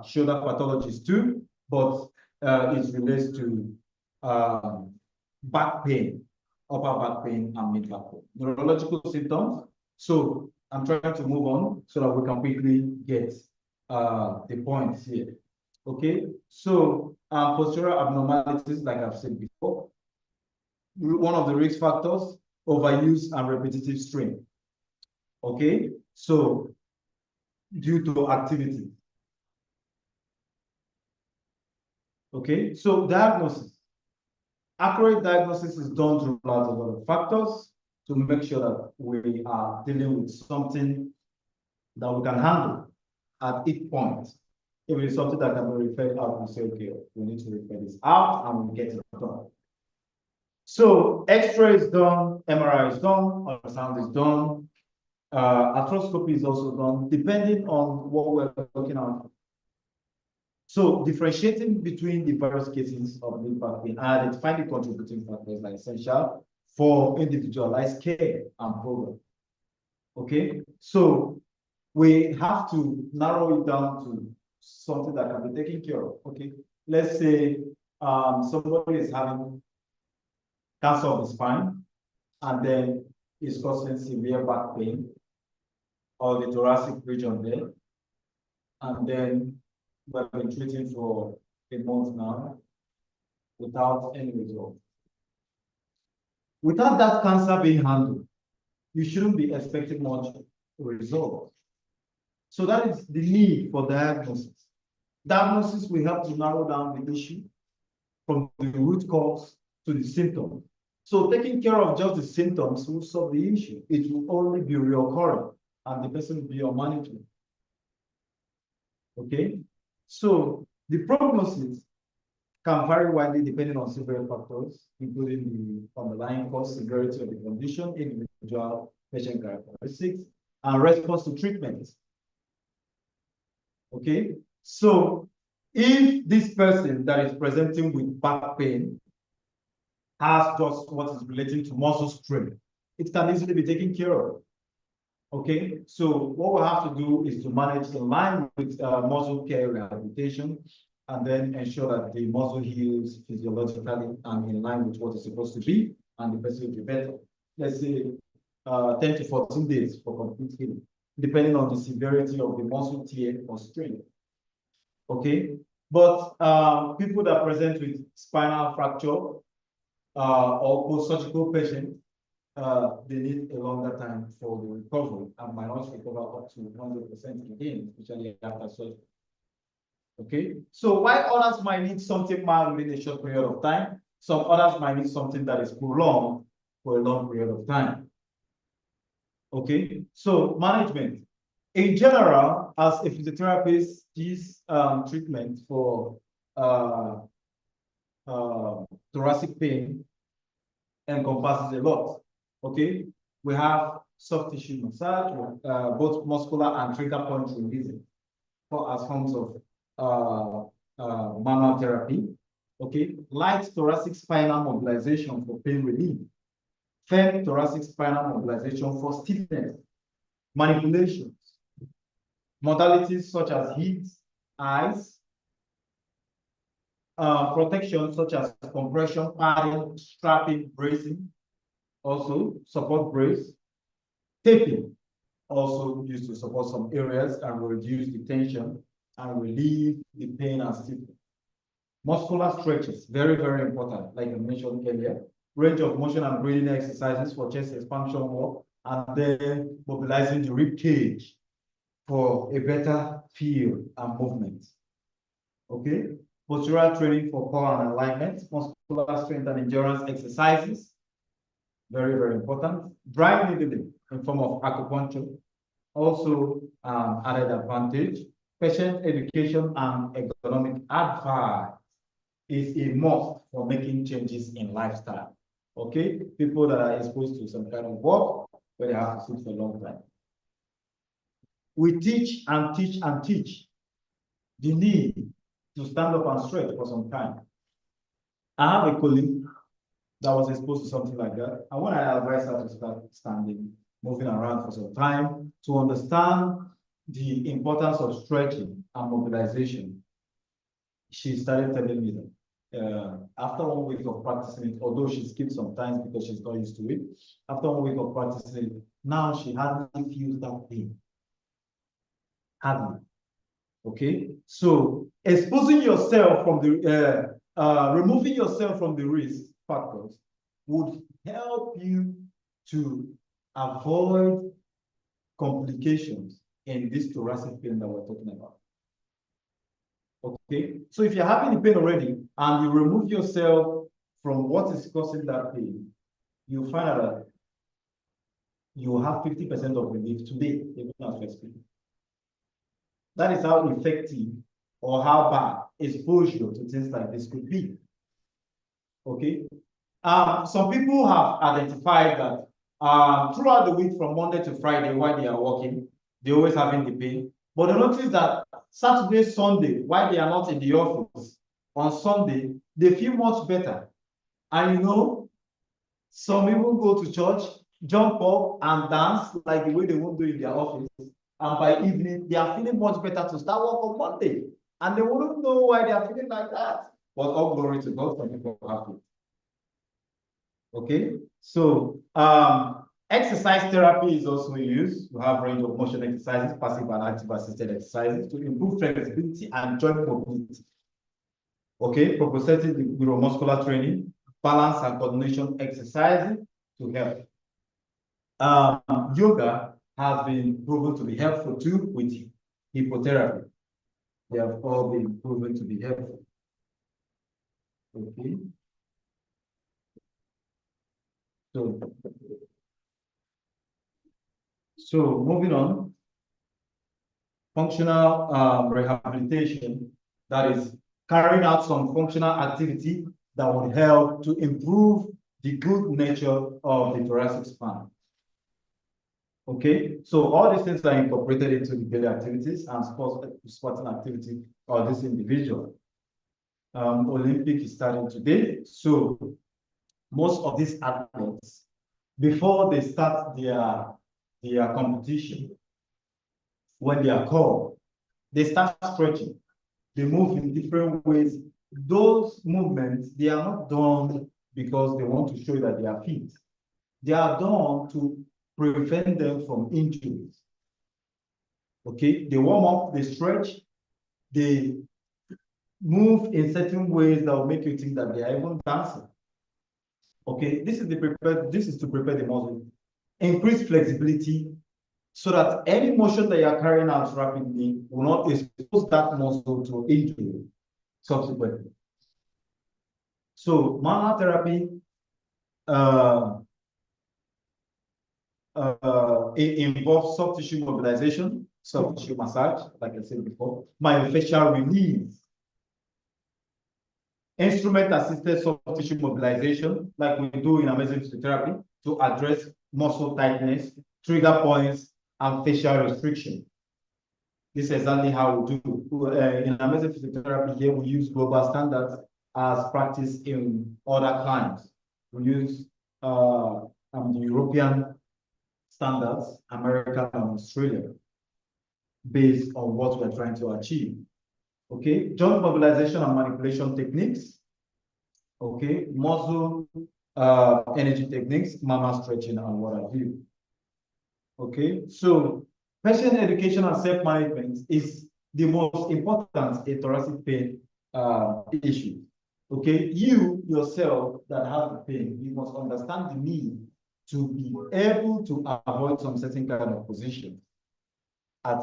shoulder pathologies too, but it relates to back pain, upper back pain, and mid back pain. Neurological symptoms. So I'm trying to move on so that we can quickly get the points here. Okay, so postural abnormalities, like I've said before, one of the risk factors, overuse and repetitive strain. Okay, so due to activity. Okay, so diagnosis. Accurate diagnosis is done through a lot of factors to make sure that we are dealing with something that we can handle at each point. If it's something that can be referred out, we say, okay, we need to refer this out and we get it done. So X-ray is done, MRI is done, ultrasound is done, arthroscopy is also done, depending on what we're looking at. So differentiating between the various cases of mid-back pain and identifying the contributing factors are essential for individualized care and program. Okay, so we have to narrow it down to something that can be taken care of. Okay, let's say somebody is having cancer of the spine and then is causing severe back pain or the thoracic region there, and then we've been treating for a month now without any result. Without that cancer being handled, you shouldn't be expecting much result. So that is the need for diagnosis. Diagnosis will help to narrow down the issue from the root cause to the symptom. So taking care of just the symptoms will solve the issue. It will only be reoccurring and the person will be on management. Okay? So the prognosis can vary widely depending on several factors, including the underlying cause, severity of the condition, individual patient characteristics, and response to treatment. Okay? So if this person that is presenting with back pain has just what is relating to muscle strain, it can easily be taken care of. Okay, so what we have to do is to manage in line with muscle care rehabilitation and then ensure that the muscle heals physiologically and in line with what it's supposed to be, and the person will be better. Let's say 10 to 14 days for complete healing, depending on the severity of the muscle tear or strain. Okay, but people that present with spinal fracture or post-surgical patients, they need a longer time for the recovery and might not recover up to 100% again, especially after surgery. Okay, so while others might need something mild within a short period of time, some others might need something that is prolonged for a long period of time. Okay, so management. In general, as a physiotherapist, this treatment for thoracic pain encompasses a lot. Okay, we have soft tissue massage, both muscular and trigger point releasing as forms of manual therapy. Okay, light thoracic spinal mobilization for pain relief, firm thoracic spinal mobilization for stiffness, manipulations, modalities such as heat, ice, protection such as compression, padding, strapping, bracing, also support brace, taping, also used to support some areas and reduce the tension and relieve the pain and stiffness. Muscular stretches, very, very important, like I mentioned earlier. Range of motion and breathing exercises for chest expansion work, and then mobilizing the rib cage for a better feel and movement. Okay, postural training for power and alignment, muscular strength and endurance exercises, very, very important. Dry needling in form of acupuncture, also added advantage. Patient education and economic advice is a must for making changes in lifestyle. Okay, people that are exposed to some kind of work where they have to sit for a long time. We teach and teach and teach the need to stand up and stretch for some time. I have a colleague that was exposed to something like that. And when I advised her to start standing, moving around for some time, to understand the importance of stretching and mobilization, she started telling me that after 1 week of practicing it, although she skipped sometimes because she's not used to it, after 1 week of practicing it, now she hardly feels that pain. Hardly. Okay, so exposing yourself from the removing yourself from the risk factors would help you to avoid complications in this thoracic pain that we're talking about. Okay, so if you're having the pain already and you remove yourself from what is causing that pain, you find out that you have 50% of relief today, even as we're speaking. That is how effective or how bad exposure to things like this could be. Okay. Some people have identified that throughout the week from Monday to Friday while they are working, they're always having the pain. But they notice that Saturday, Sunday, while they are not in the office, on Sunday, they feel much better. And you know, some even go to church, jump up and dance like the way they won't do in their office. And by evening, they are feeling much better to start work on Monday. And they wouldn't know why they are feeling like that. But all glory to God for people happy. Okay, so exercise therapy is also used. We have range of motion exercises, passive and active assisted exercises to improve flexibility and joint mobility. Okay, proprioceptive neuromuscular training, balance and coordination exercises to help. Yoga has been proven to be helpful too with hypotherapy. They have all been proven to be helpful. Okay. So moving on, functional rehabilitation, that is carrying out some functional activity that would help to improve the good nature of the thoracic spine. Okay, so all these things are incorporated into the daily activities and sporting activity of this individual. Olympic is starting today, so most of these athletes, before they start their competition, when they are called, they start stretching. They move in different ways. Those movements, they are not done because they want to show that they are fit. They are done to prevent them from injuries. Okay, they warm up, they stretch, they move in certain ways that will make you think that they are even dancing. Okay, this is to prepare the muscle. Increase flexibility so that any motion that you are carrying out rapidly will not expose that muscle to injury subsequently. So manual therapy it involves soft tissue mobilization, soft tissue massage, like I said before, myofascial release, instrument-assisted soft tissue mobilization, like we do in amazing physiotherapy, to address muscle tightness, trigger points, and facial restriction. This is exactly how we do. In amazing physiotherapy here, we use global standards as practiced in other climes. We use the European standards, America and Australia, based on what we're trying to achieve. Okay, joint mobilization and manipulation techniques. Okay, muscle energy techniques, mama stretching, and what have you. Okay, so patient education and self-management is the most important in thoracic pain issue. Okay, you yourself that have the pain, you must understand the need to be able to avoid some certain kind of position at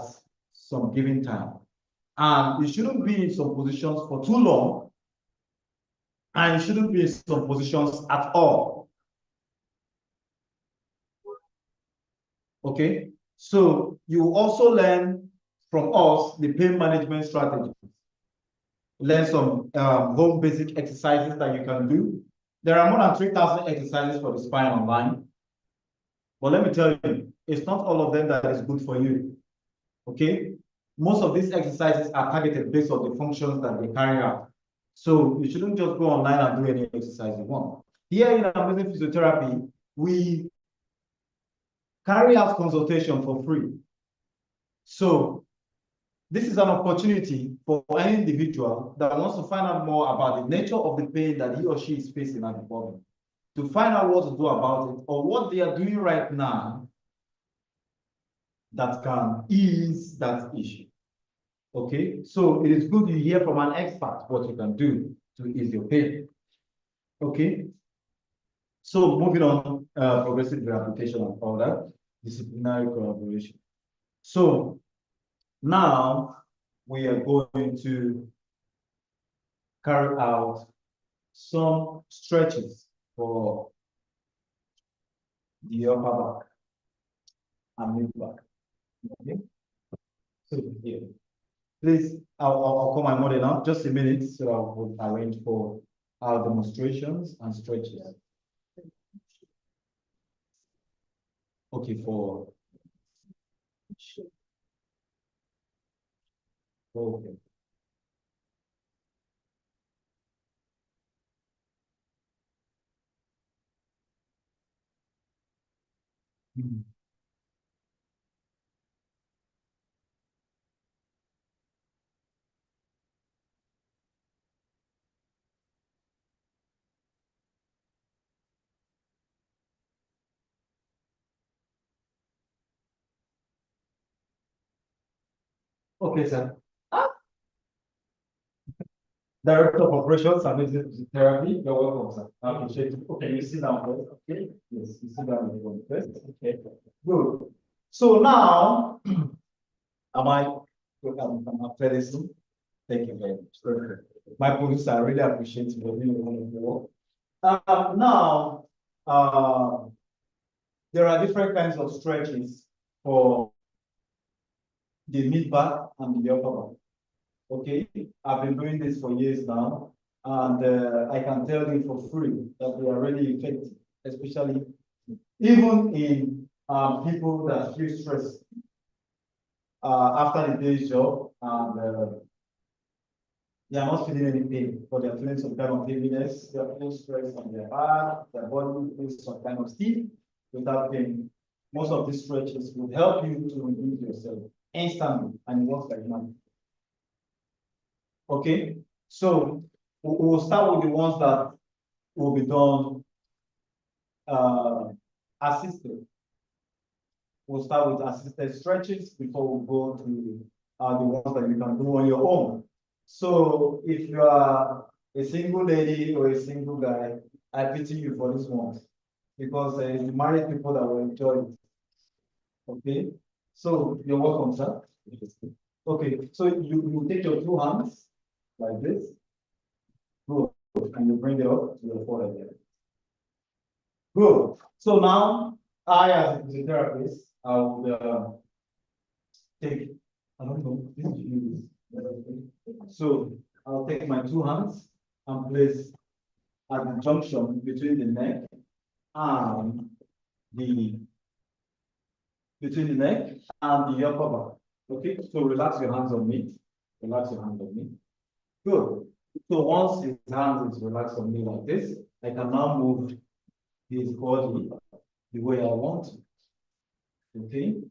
some given time. And you shouldn't be in some positions for too long, and you shouldn't be in some positions at all. Okay, so you also learn from us the pain management strategy. Learn some home basic exercises that you can do. There are more than 3,000 exercises for the spine online. But let me tell you, it's not all of them that is good for you. Okay? Most of these exercises are targeted based on the functions that they carry out. So you shouldn't just go online and do any exercise you want. Here in Amazing Physiotherapy, we carry out consultation for free. So this is an opportunity for any individual that wants to find out more about the nature of the pain that he or she is facing at the moment, to find out what to do about it or what they are doing right now that can ease that issue. Okay, so it is good you hear from an expert what you can do to ease your pain. Okay, so moving on, progressive rehabilitation and all that, disciplinary collaboration. So now we are going to carry out some stretches for the upper back and mid back. Okay, so here. Please, I'll call my model now, just a minute, so I will arrange for our demonstrations and stretches. Okay, okay. Okay, sir. Director of Operations and Business Therapy, you're welcome, sir. I appreciate it. Okay, you sit down first. Okay, yes, you sit down first. Okay, good. So now, am I athleticism. Thank you very much. My police, I really appreciate you for doing the wonderful work. Now, there are different kinds of stretches for the mid back and the upper back. Okay, I've been doing this for years now, and I can tell you for free that they are really effective, especially even in people that feel stressed after the day's job, and they are not feeling any pain, but they are feeling some kind of heaviness, they are feeling stress on their back, their body feels some kind of stiff without pain. Most of these stretches will help you to reduce yourself instantly, and it works like that. Okay, so we'll start with the ones that will be done assisted. We'll start with assisted stretches before we go to the ones that you can do on your own. So if you are a single lady or a single guy, I pity you for this one, because it's the married people that will enjoy it. Okay, so you're welcome, sir. Okay, so you take your two hands like this. Good. And you bring it up to your forehead. Good. So now, I, as a physiotherapist, I would take, I don't know, this is you. So I'll take my two hands and place at the junction between the neck and the upper back. Okay, so relax your hands on me. Relax your hands on me. Good. So once his hand is relaxed on me like this, I can now move his body the way I want to. Okay.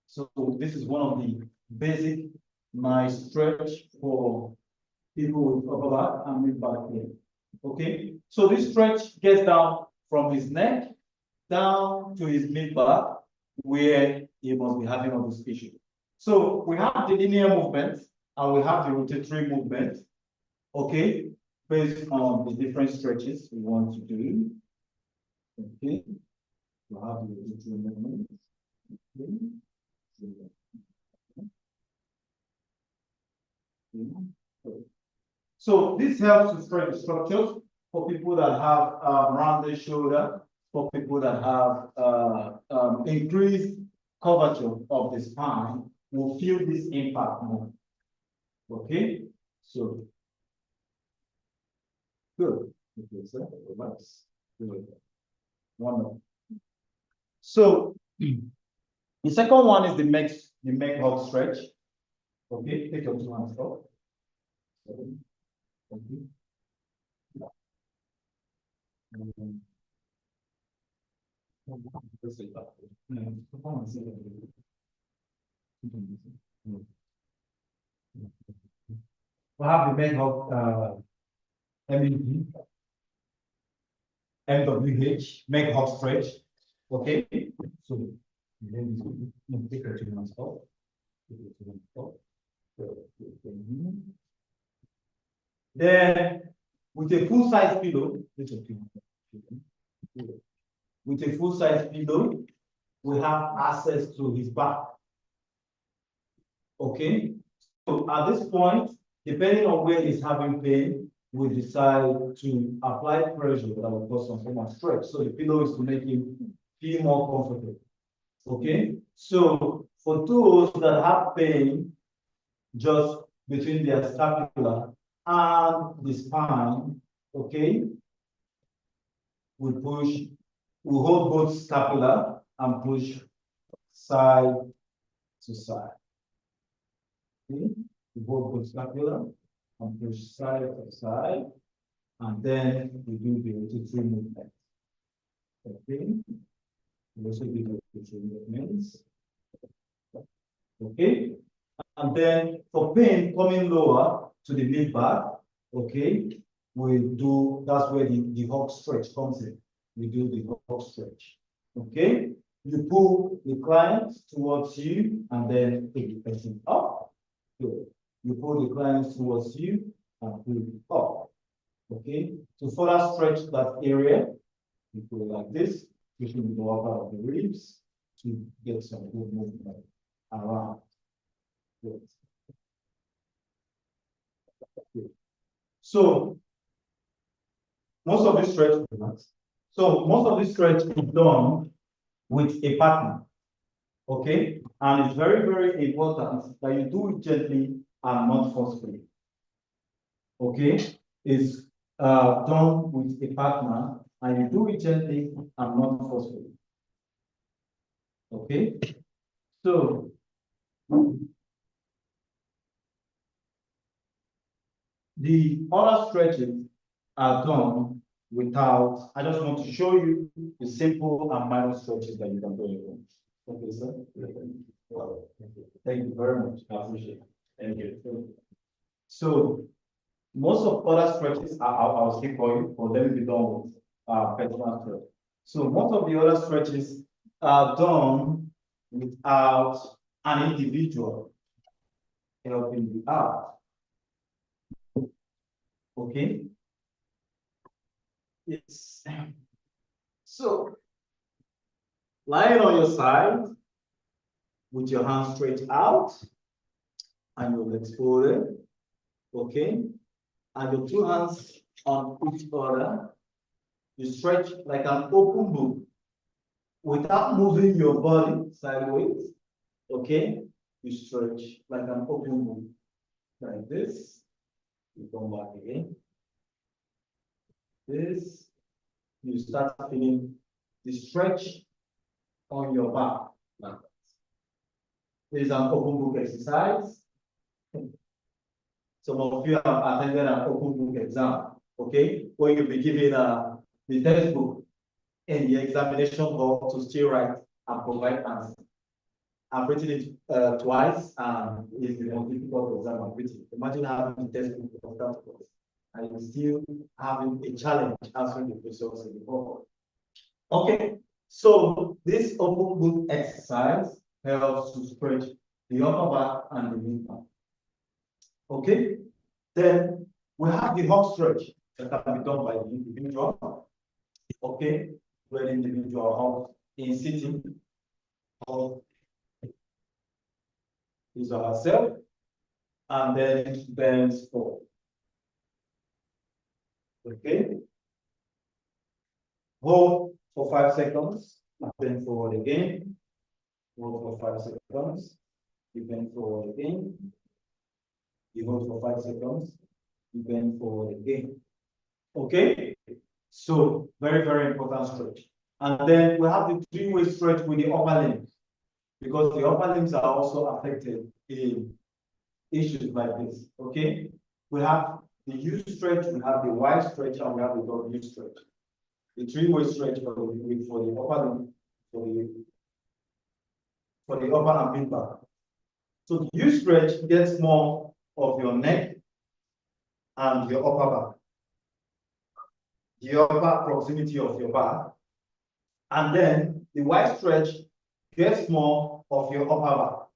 So this is one of the basic nice stretch for people with upper back and mid back pain. Okay. So this stretch gets down from his neck down to his mid back, where he must be having all this issue. So we have the linear movement and we have the rotatory movement. Okay, based on the different stretches we want to do. Okay, we have the rotatory movement. Okay. So this helps to strengthen the structures for people that have rounded shoulder, for people that have increased curvature of the spine, will feel this impact more. Okay, so good. Okay, so relax. Good. Wonderful. So the second one is the neck hug stretch. Okay, take your two hands off. Okay. We have the neck hug MED, MWH, neck hug stretch. Okay, so then take your two hands off. Then, with a full-size pillow, we have access to his back. Okay, so at this point, depending on where he's having pain, we decide to apply pressure that will cause some form of stretch. So the pillow is to make him feel more comfortable. Okay, so for those that have pain just between their scapula and the spine, okay, we hold both scapula and push side to side. Okay, we hold both scapula and push side to side, and then we do the rotatory movement. Okay, we also do the rotatory movements. Okay, and then for pain coming lower to the mid back, okay, that's where the hug stretch comes in. We do the hug stretch. Okay, you pull the client towards you and then take the person up. Good. You pull the client towards you and pull it up. Okay, to further stretch that area, you go like this, pushing the upper of the ribs to get some good movement around. Good. So most of this stretch, is done with a partner. Okay, and it's very, very important that you do it gently and not forcefully. Okay, it's done with a partner and you do it gently and not forcefully. Okay, so the other stretches are done without. I just want to show you the simple and minor stretches that you can do at home. Okay, sir. Well, thank you very much. I appreciate it. Thank you. So most of other stretches I'll skip for you, but let me be done with personal stretch. So most of the other stretches are done without an individual helping you out. Okay. Yes. So lying on your side with your hands straight out and your legs folded. Okay. And your two hands on each other. You stretch like an open book without moving your body sideways. Okay. You stretch like an open book like this. You come back again. This. You start feeling the stretch on your back. Like that. This is an open book exercise. Some of you have attended an open book exam, okay? Where you'll be given the textbook in the examination hall to still write and provide answers. I've written it twice, and it's the most difficult exam I've written. Imagine having the textbook of that course, and you're still having a challenge answering the questions in the board. Okay, so this open book exercise helps to stretch the upper back and the mid back. Okay, then we have the hop stretch that can be done by the individual. Okay, where the individual hops in sitting or his or herself, and then bends forward. Okay, hold for 5 seconds, bend forward again. Hold for 5 seconds, you bend forward again. You hold for 5 seconds, you bend forward again. Okay, so very, very important stretch. And then we have the three-way stretch with the upper limbs, because the upper limbs are also affected in issues like this. Okay, we have the U stretch, we have the Y stretch, and we have the W stretch. The three-way stretch for the upper limb, for the upper and mid back. So the U stretch gets more of your neck and your upper back, the upper proximity of your back, and then the Y stretch gets more of your upper back,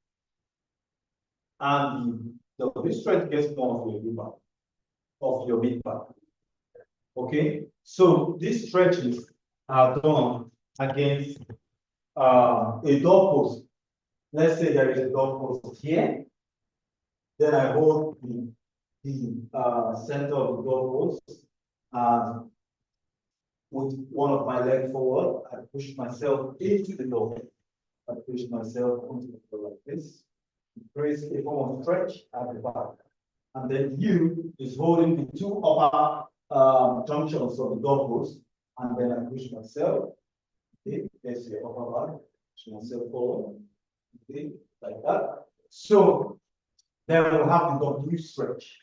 and the W stretch gets more of your mid back, of your mid back. Okay, so these stretches are done against a doorpost. Let's say there is a doorpost here. Then I hold the center of the doorpost, and with one of my legs forward, I push myself into the door. I push myself onto the door like this. Create a form of stretch at the back. And then U is holding the two upper junctions of the doorpost, and then I push myself. Okay, there's the upper back. Push myself forward. Okay, like that. So then we'll have the W stretch.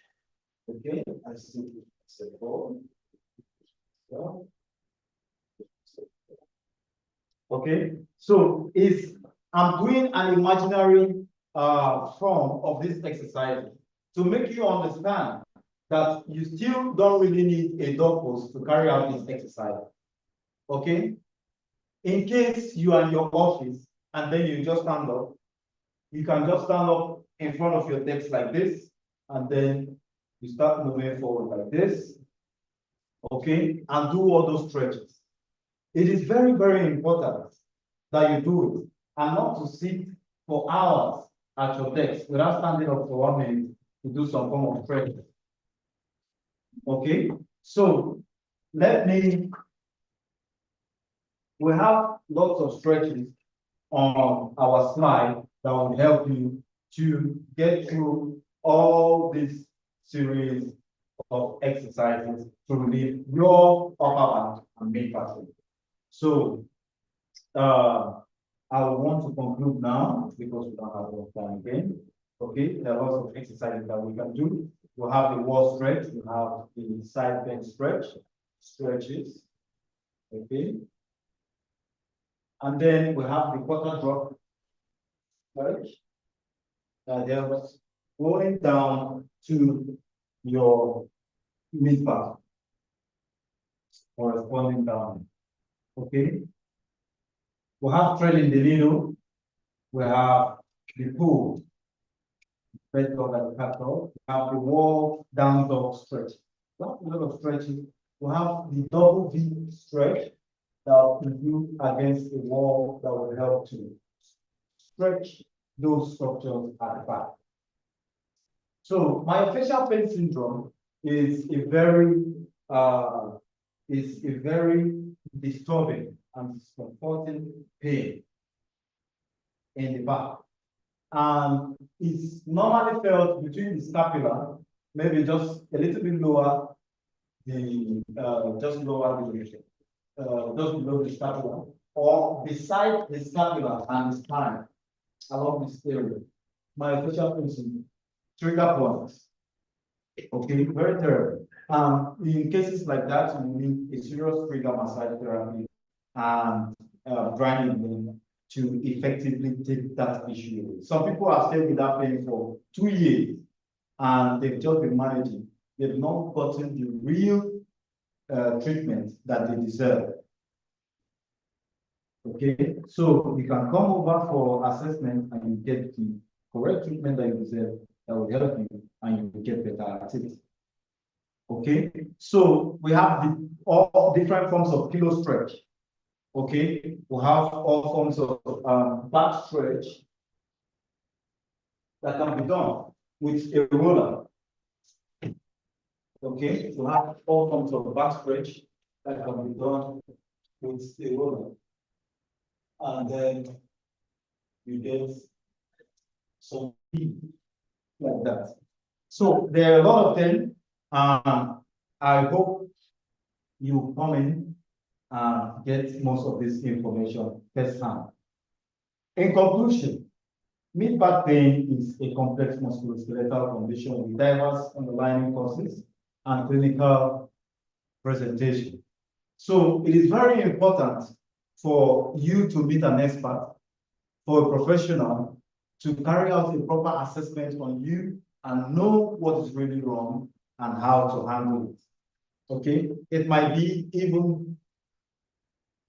Okay, I still push myself forward. So, okay, so I'm doing an imaginary form of this exercise to make you understand that you still don't really need a doorpost to carry out this exercise. Okay, in case you are in your office and then you just stand up, you can just stand up in front of your desk like this, and then you start moving forward like this. Okay, and do all those stretches. It is very, very important that you do it and not to sit for hours at your desk without standing up for 1 minute to do some form of stretch. Okay, so we have lots of stretches on our slide that will help you to get through all this series of exercises to relieve your upper back and mid back. So I want to conclude now because we don't have enough time again. Okay, there are lots of exercises that we can do. We have the wall stretch, we have the side bend stretches. Okay. And then we have the quarter drop stretch. There's going down to your mid back, corresponding down. Okay. We have trailing the needle. We have the pull, bed dog that we have the wall down dog stretch. We have a lot of stretches. We have the double V stretch that will do against the wall that will help to stretch those structures at the back. So myofascial pain syndrome is a very disturbing and discomforting pain in the back. And it's normally felt between the scapula, maybe just a little bit lower, just below the scapula, or beside the scapula and the spine, along this area. Myofascial pain syndrome, trigger points. Okay, very terrible. In cases like that, you need a serious trigger massage therapy and draining them to effectively take that issue away. Some people have stayed with that pain for 2 years and they've just been managing. They've not gotten the real treatment that they deserve. Okay, so you can come over for assessment and you get the correct treatment that you deserve that will help you and you will get better activity. Okay, so we have all different forms of pillow stretch. Okay, we have all forms of back stretch that can be done with a roller. Okay, we have all forms of back stretch that can be done with a roller. And then you get some like that. So there are a lot of them. I hope you come in and get most of this information firsthand. In conclusion, mid-back pain is a complex musculoskeletal condition with diverse underlying causes and clinical presentation. So it is very important for you to meet an expert, for a professional, to carry out a proper assessment on you and know what is really wrong and how to handle it. Okay, it might be even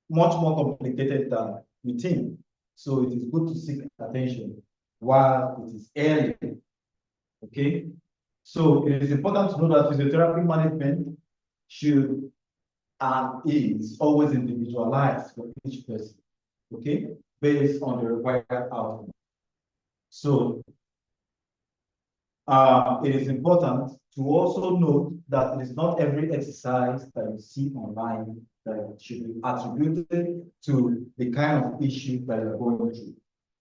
much more complicated than you think. So it is good to seek attention while it is early. Okay, so it is important to know that physiotherapy management should and is always individualized for each person. Okay, based on the required outcome. So it is important to also note that it is not every exercise that you see online that should be attributed to the kind of issue that you're going through.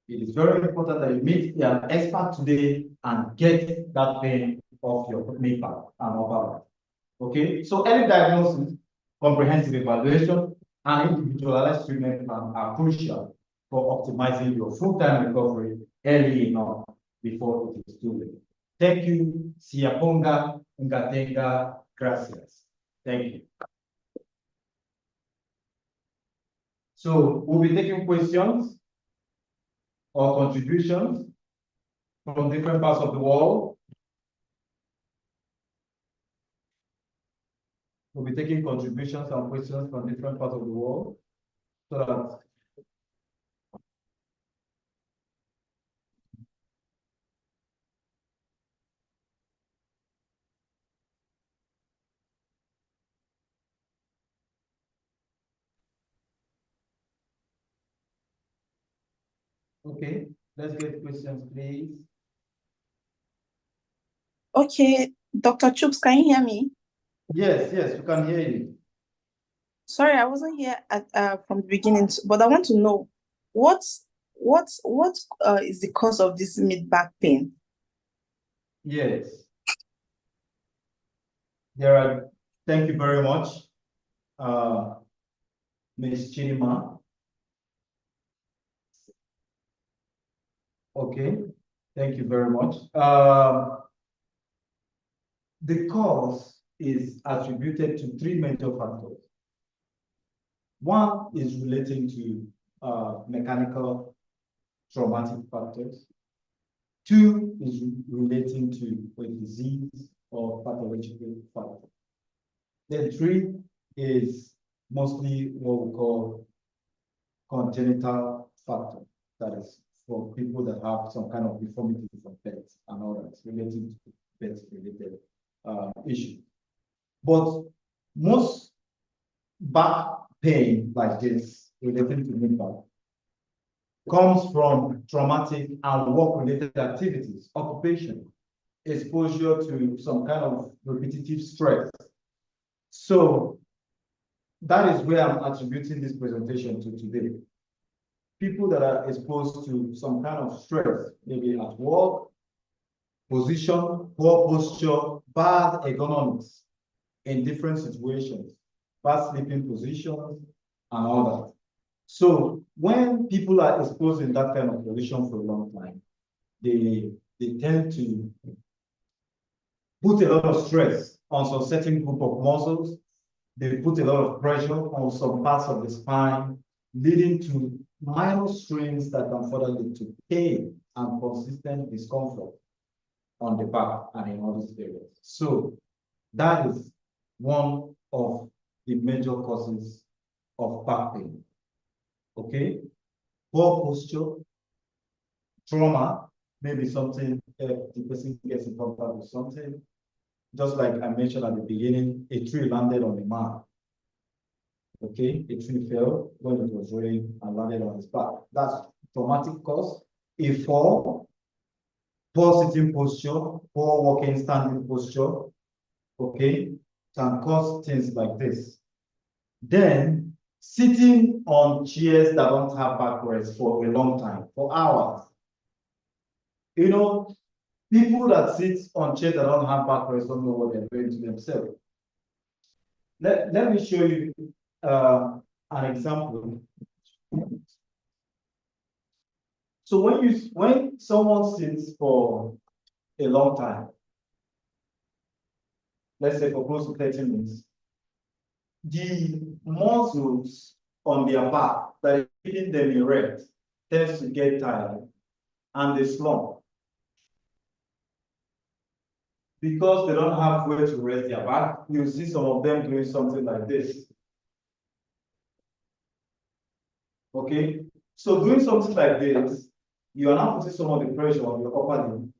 It is very important that you meet an expert today and get that pain off your mid back and upper back. Okay, so early diagnosis, comprehensive evaluation, and individualized treatment plan are crucial for optimizing your full-time recovery early enough before it is too late. Thank you. Siaponga, Ngatenga, gracias. Thank you. So we'll be taking questions or contributions from different parts of the world. We'll be taking contributions and questions from different parts of the world so that okay, let's get questions, please. Okay, Dr. Chubbs, can you hear me? Yes, yes, we can hear you. Sorry, I wasn't here from the beginning, but I want to know what is the cause of this mid back pain? Yes, there are, thank you very much, uh, Ms. Chidima. Okay, thank you very much. The cause is attributed to three major factors. One is relating to mechanical traumatic factors. Two is relating to a disease or pathological factor. Then three is mostly what we call congenital factor. That is for people that have some kind of deformity from birth and all that relating to birth-related issues. But most back pain like this relating to mid back comes from traumatic and work-related activities, occupation, exposure to some kind of repetitive stress. So that is where I'm attributing this presentation to today. People that are exposed to some kind of stress, maybe at work, position, poor posture, bad ergonomics in different situations, bad sleeping positions, and all that. So when people are exposed in that kind of position for a long time, they tend to put a lot of stress on some certain group of muscles. They put a lot of pressure on some parts of the spine, leading to minor strains that can further lead to pain and consistent discomfort on the back and in all these areas. So that is one of the major causes of back pain. Okay? Poor posture, trauma, maybe something, the person gets in contact with something. Just like I mentioned at the beginning, a tree landed on the man. Okay, a tree fell when it was raining and landed on his back. That's traumatic cause. A fall, poor sitting posture, poor walking, standing posture, okay, can cause things like this. Then, sitting on chairs that don't have backwards for a long time, for hours. You know, people that sit on chairs that don't have backwards don't know what they're doing to themselves. Let me show you an example. So when someone sits for a long time, let's say for close to 30 minutes, the muscles on their back that is keeping them erect tends to get tired and they slump because they don't have where to rest their back. You see some of them doing something like this. Okay, so doing something like this, you are now putting some of the pressure on your upper limb,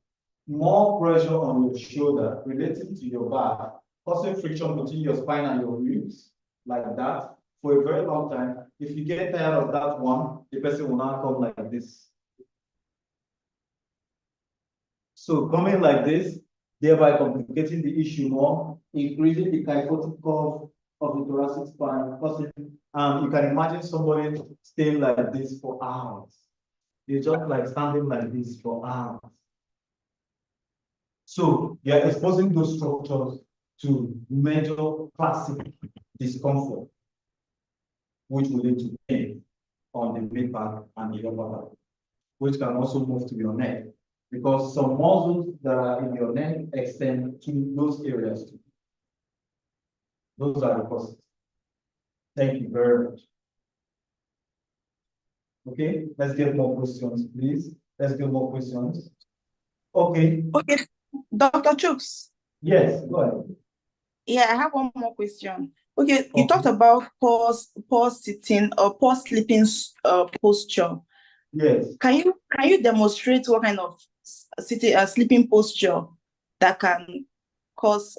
more pressure on your shoulder relating to your back, causing friction between your spine and your ribs, like that, for a very long time. If you get tired of that one, the person will now come like this. So coming like this, thereby complicating the issue more, increasing the kyphotic curve of the thoracic spine, causing, you can imagine somebody staying like this for hours. They just like standing like this for hours. So you're exposing those structures to major classic discomfort, which will lead to pain on the mid back and the upper back, which can also move to your neck, because some muscles that are in your neck extend to those areas too. Those are the causes. Thank you very much. Okay, let's get more questions, please. Let's get more questions. Okay. Okay, Dr. Chooks. Yes, go ahead. Yeah, I have one more question. Okay, you Okay. talked about poor sitting or poor sleeping posture. Yes. Can you demonstrate what kind of sleeping posture that can cause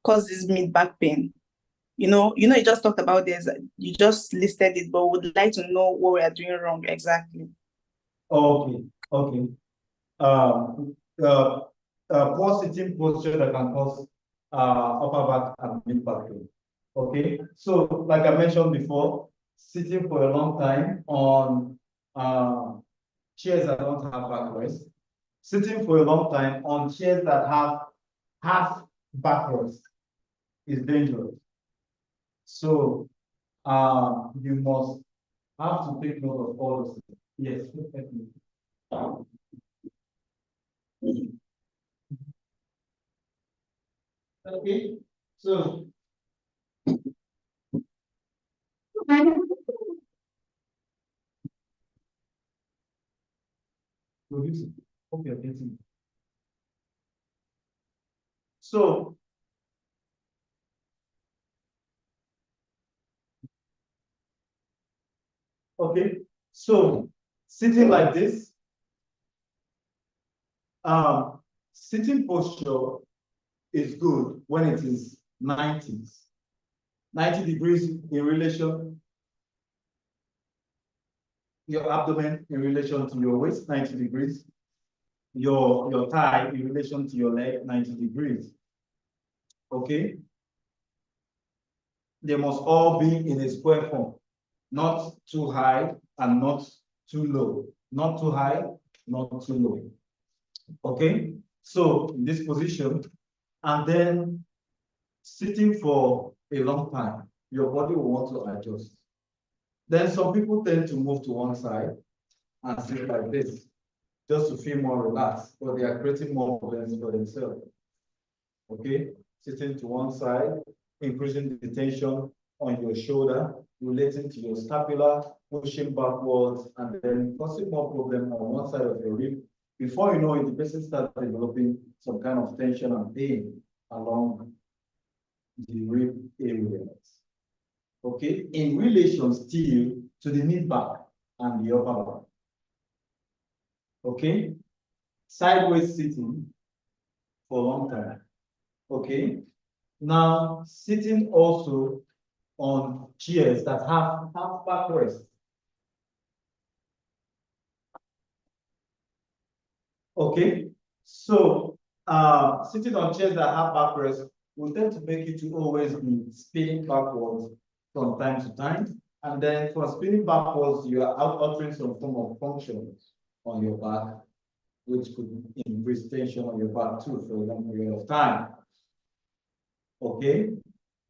this mid back pain? You just talked about this, you just listed it, but would like to know what we are doing wrong exactly. Okay. Okay. Poor sitting posture that can cause upper back and mid back pain. Okay, so like I mentioned before, sitting for a long time on chairs that don't have backrest, sitting for a long time on chairs that have half backrest is dangerous. So you must have to take note of all of this. Yes, definitely. Okay, so producing. Hope you're getting it. So okay, so sitting like this, sitting posture is good when it is 90s. 90 degrees in relation, your abdomen in relation to your waist, 90 degrees. Your thigh in relation to your leg, 90 degrees. Okay? They must all be in a square form, not too high and not too low. Not too high, not too low. Okay? So in this position, and then sitting for a long time, your body will want to adjust. Then some people tend to move to one side and sit like this, just to feel more relaxed, but they are creating more problems for themselves. Okay, sitting to one side, increasing the tension on your shoulder, relating to your scapula, pushing backwards, and then causing more problem on one side of your rib. Before you know it, the person starts developing some kind of tension and pain along the rib areas. Okay, in relation still to the mid back and the upper back. Okay, sideways sitting for a long time. Okay, now sitting also on chairs that have half backrest. Okay, so sitting on chairs that have backrest will tend to make you to always be spinning backwards from time to time. And then for spinning backwards, you are altering some form of function on your back, which could increase tension on your back too for a long period of time. Okay,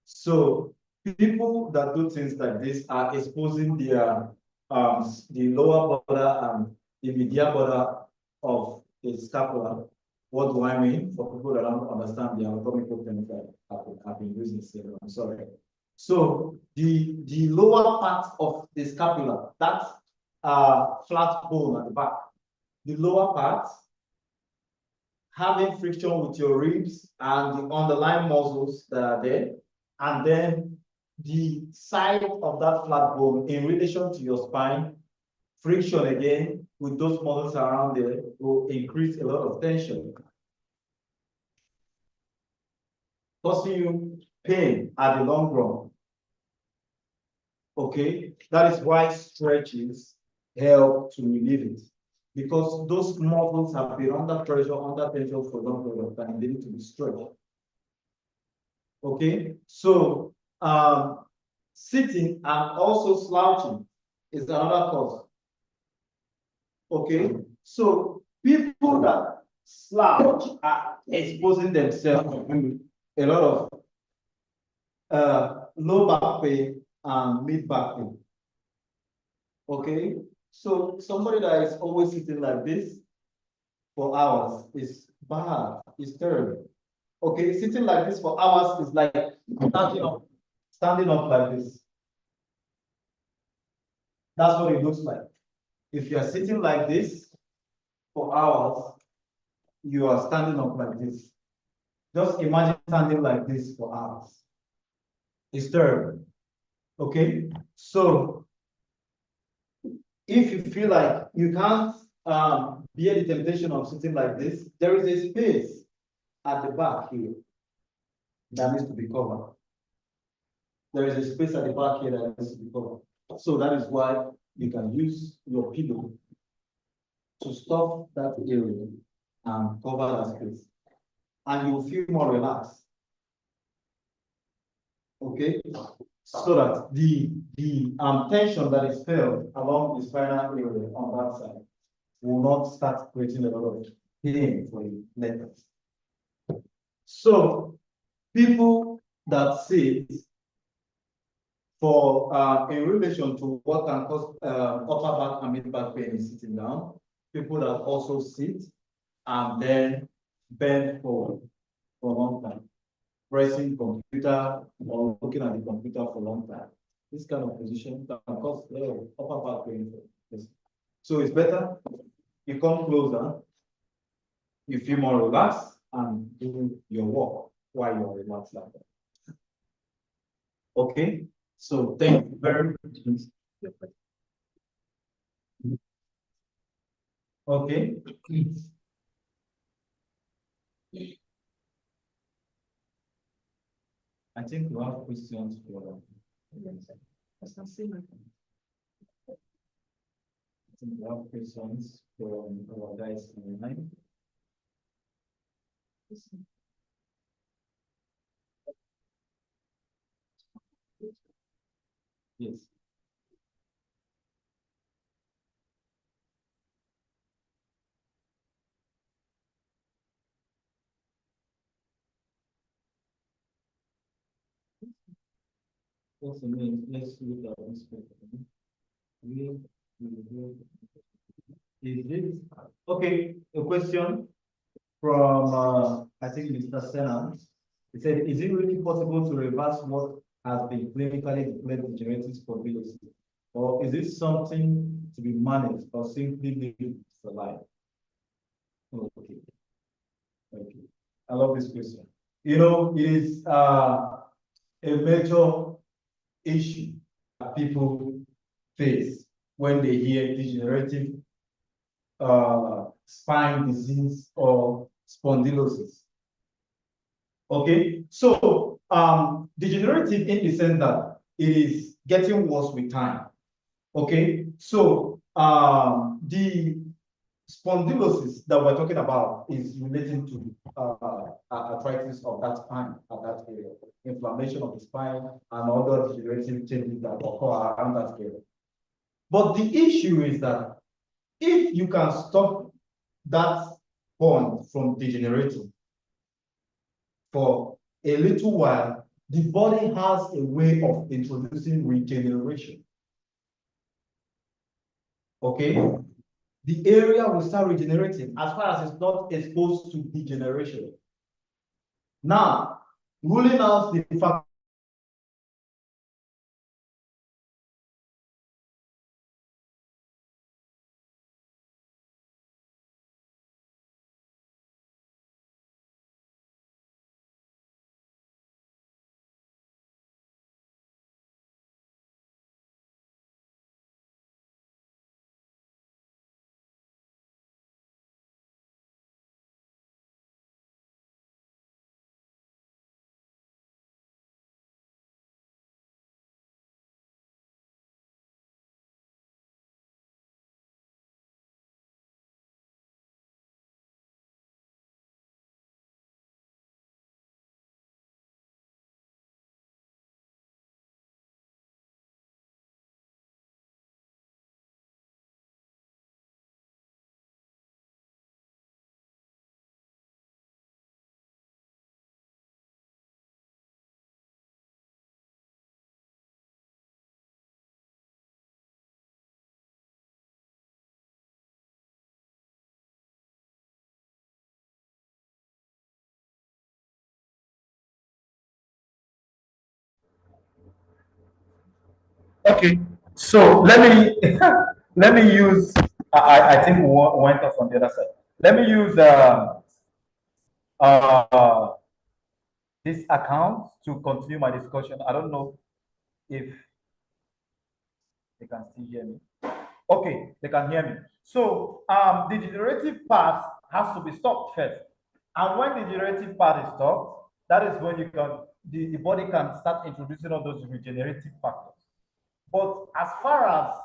so people that do things like this are exposing their the lower border and the medial border of the scapula. What do I mean? For people that don't understand the anatomical terms that I've been using, so I'm sorry. So the lower part of the scapula, that flat bone at the back, the lower part having friction with your ribs and the underlying muscles that are there, and then the side of that flat bone in relation to your spine, friction again with those muscles around there will increase a lot of tension, causing you pain at the long run. Okay, that is why stretches help to relieve it, because those muscles have been under pressure, under tension for a long period of time. They need to be stretched. Okay, so sitting and also slouching is another cause. Okay, so people that slouch are exposing themselves to a lot of low back pain and mid back pain. Okay, so somebody that is always sitting like this for hours is bad, is terrible. Okay, sitting like this for hours is like standing up like this. That's what it looks like. If you are sitting like this for hours, you are standing up like this. Just imagine standing like this for hours. It's terrible. Okay, so if you feel like you can't bear the temptation of sitting like this, there is a space at the back here that needs to be covered. There is a space at the back here that needs to be covered. So that is why you can use your pillow to stop that area and cover that space. And you'll feel more relaxed. Okay, so that the tension that is felt along the spinal area on that side will not start creating a lot of pain for you later. So people that sit for in relation to what can cause upper back and mid back pain is sitting down, people that also sit and then bend forward for a long time, pressing computer or looking at the computer for a long time. This kind of position can cause upper back pain. So it's better you come closer, you feel more relaxed, and do your work while you're relaxed like that. Okay, so thank you very much. Okay. I think we have questions for. I think we have questions from our guys online. Yes. Also means let's look at this question. Is this okay? A question from I think Mr. Senna. He said, "Is it really possible to reverse what has been clinically declared degenerative spondylosis, or is it something to be managed or simply lived for life?" Okay, thank you. I love this question. You know, it is a major issue that people face when they hear degenerative spine disease or spondylosis. Okay, so degenerative in the sense that it is getting worse with time. Okay, so the spondylosis that we're talking about is relating to arthritis of that spine at that area, inflammation of the spine, and other degenerative changes that occur around that area. But the issue is that if you can stop that point from degenerating for a little while, the body has a way of introducing regeneration. Okay? The area will start regenerating as far as it's not exposed to degeneration. Now, ruling out the fact okay, so let me let me use. I think we went off on the other side. Let me use uh, this account to continue my discussion. I don't know if they can still hear me. Okay, they can hear me. So the degenerative part has to be stopped first. And when the degenerative part is stopped, that is when you can the body can start introducing all those regenerative factors. But as far as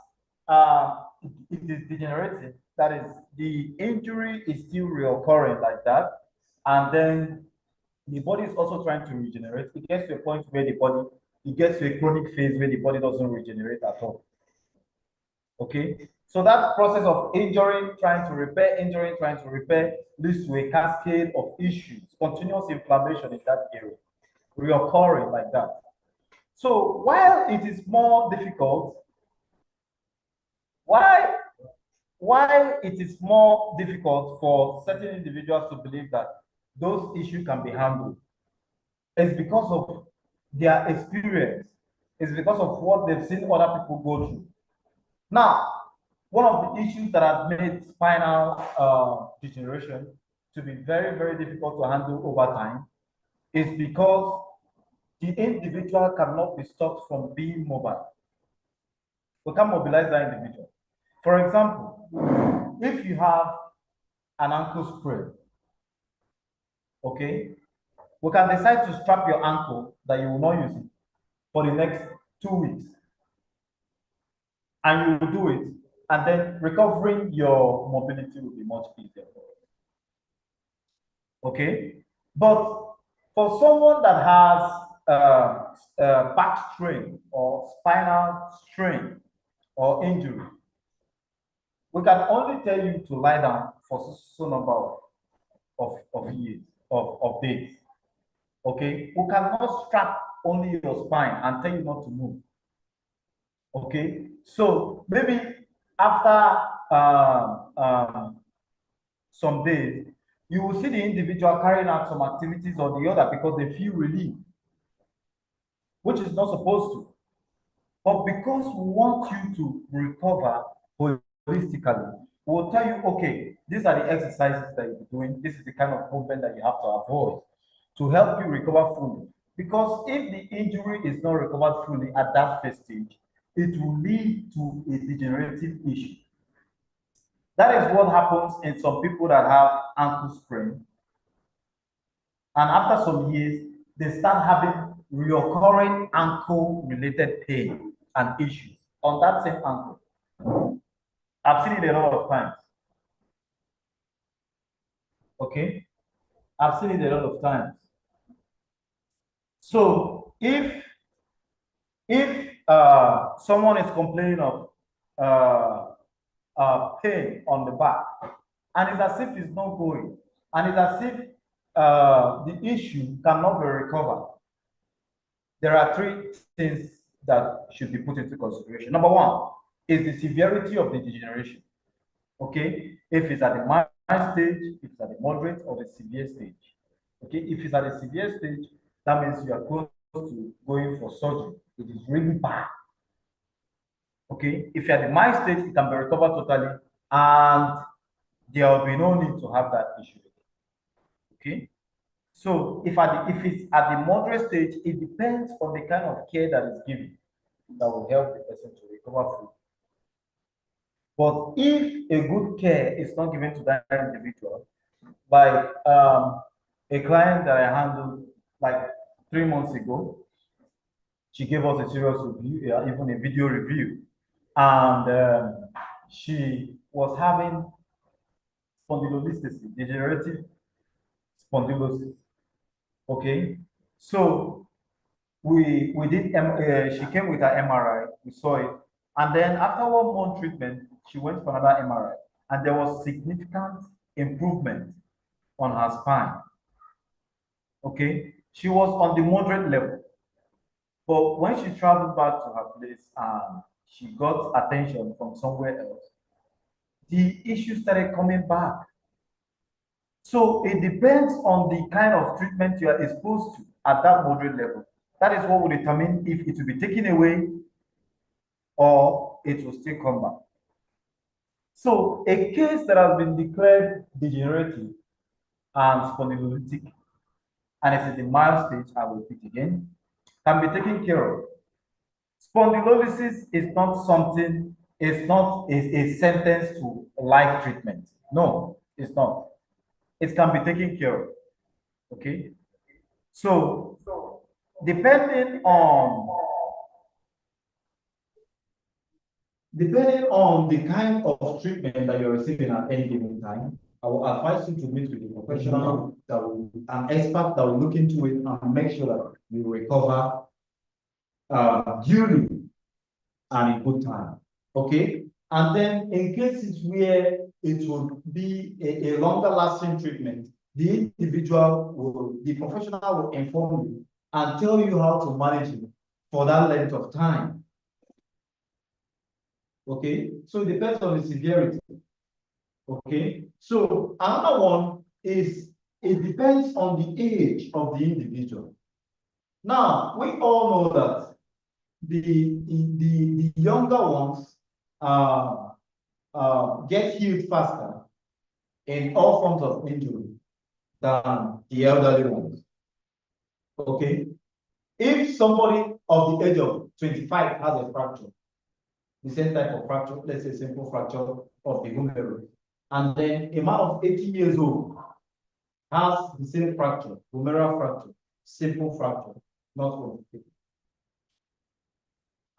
it is degenerative, that is the injury is still reoccurring like that, and then the body is also trying to regenerate. It gets to a point where the body it gets to a chronic phase where the body doesn't regenerate at all. Okay, so that process of injuring, trying to repair, injuring, trying to repair leads to a cascade of issues, continuous inflammation in that area, reoccurring like that. So while it is more difficult, why it is more difficult for certain individuals to believe that those issues can be handled is because of their experience, it's because of what they've seen other people go through. Now, one of the issues that have made spinal degeneration to be very, very difficult to handle over time is because the individual cannot be stopped from being mobile. We can mobilize that individual. For example, if you have an ankle sprain, okay, we can decide to strap your ankle that you will not use it for the next 2 weeks. And you will do it, and then recovering your mobility will be much easier. Okay, but for someone that has back strain or spinal strain or injury, we can only tell you to lie down for so number of years, of days. Okay, we cannot strap only your spine and tell you not to move. Okay, so maybe after some days, you will see the individual carrying out some activities or the other because they feel relief, which is not supposed to. But because we want you to recover holistically, we'll tell you, okay, these are the exercises that you're doing. This is the kind of movement that you have to avoid to help you recover fully. Because if the injury is not recovered fully at that first stage, it will lead to a degenerative issue. That is what happens in some people that have ankle sprain. And after some years, they start having recurring ankle-related pain and issues on that same ankle. I've seen it a lot of times. Okay? I've seen it a lot of times. So if someone is complaining of pain on the back, and it's as if it's not going, and it's as if the issue cannot be recovered, there are three things that should be put into consideration. Number one is the severity of the degeneration. Okay, if it's at the mild stage, if it's at the moderate or the severe stage. Okay, if it's at the severe stage, that means you are close to going for surgery. It is really bad. Okay, if you're at the mild stage, it can be recovered totally, and there will be no need to have that issue. Okay, so if it's at the moderate stage, it depends on the kind of care that is given that will help the person to recover fully. But if a good care is not given to that individual, by a client that I handled like 3 months ago, she gave us a serious review, even a video review, and she was having spondylolisthesis, degenerative spondylosis. Okay, so we did she came with her MRI, we saw it, and then after 1 month treatment, she went for another MRI, and there was significant improvement on her spine. Okay, she was on the moderate level, but when she traveled back to her place and she got attention from somewhere else, the issue started coming back. So it depends on the kind of treatment you are exposed to at that moderate level. That is what will determine if it will be taken away or it will still come back. So a case that has been declared degenerative and spondylolytic, and it's in the mild stage, I will repeat again, can be taken care of. Spondylolysis is not something, it's not a sentence to life treatment. No, it's not. It can be taken care of. Okay. So depending on the kind of treatment that you're receiving at any given time, I will advise you to meet with a professional, an expert that will look into it and make sure that you recover during and in good time. Okay. And then in cases where it would be a longer lasting treatment, the professional will inform you and tell you how to manage it for that length of time. Okay, so it depends on the severity. Okay, so another one is it depends on the age of the individual. Now, we all know that the younger ones get healed faster in all forms of injury than the elderly ones. Okay, if somebody of the age of 25 has a fracture, the same type of fracture, let's say simple fracture of the humerus, and then a man of 80 years old has the same fracture, humeral fracture, simple fracture, not complicated,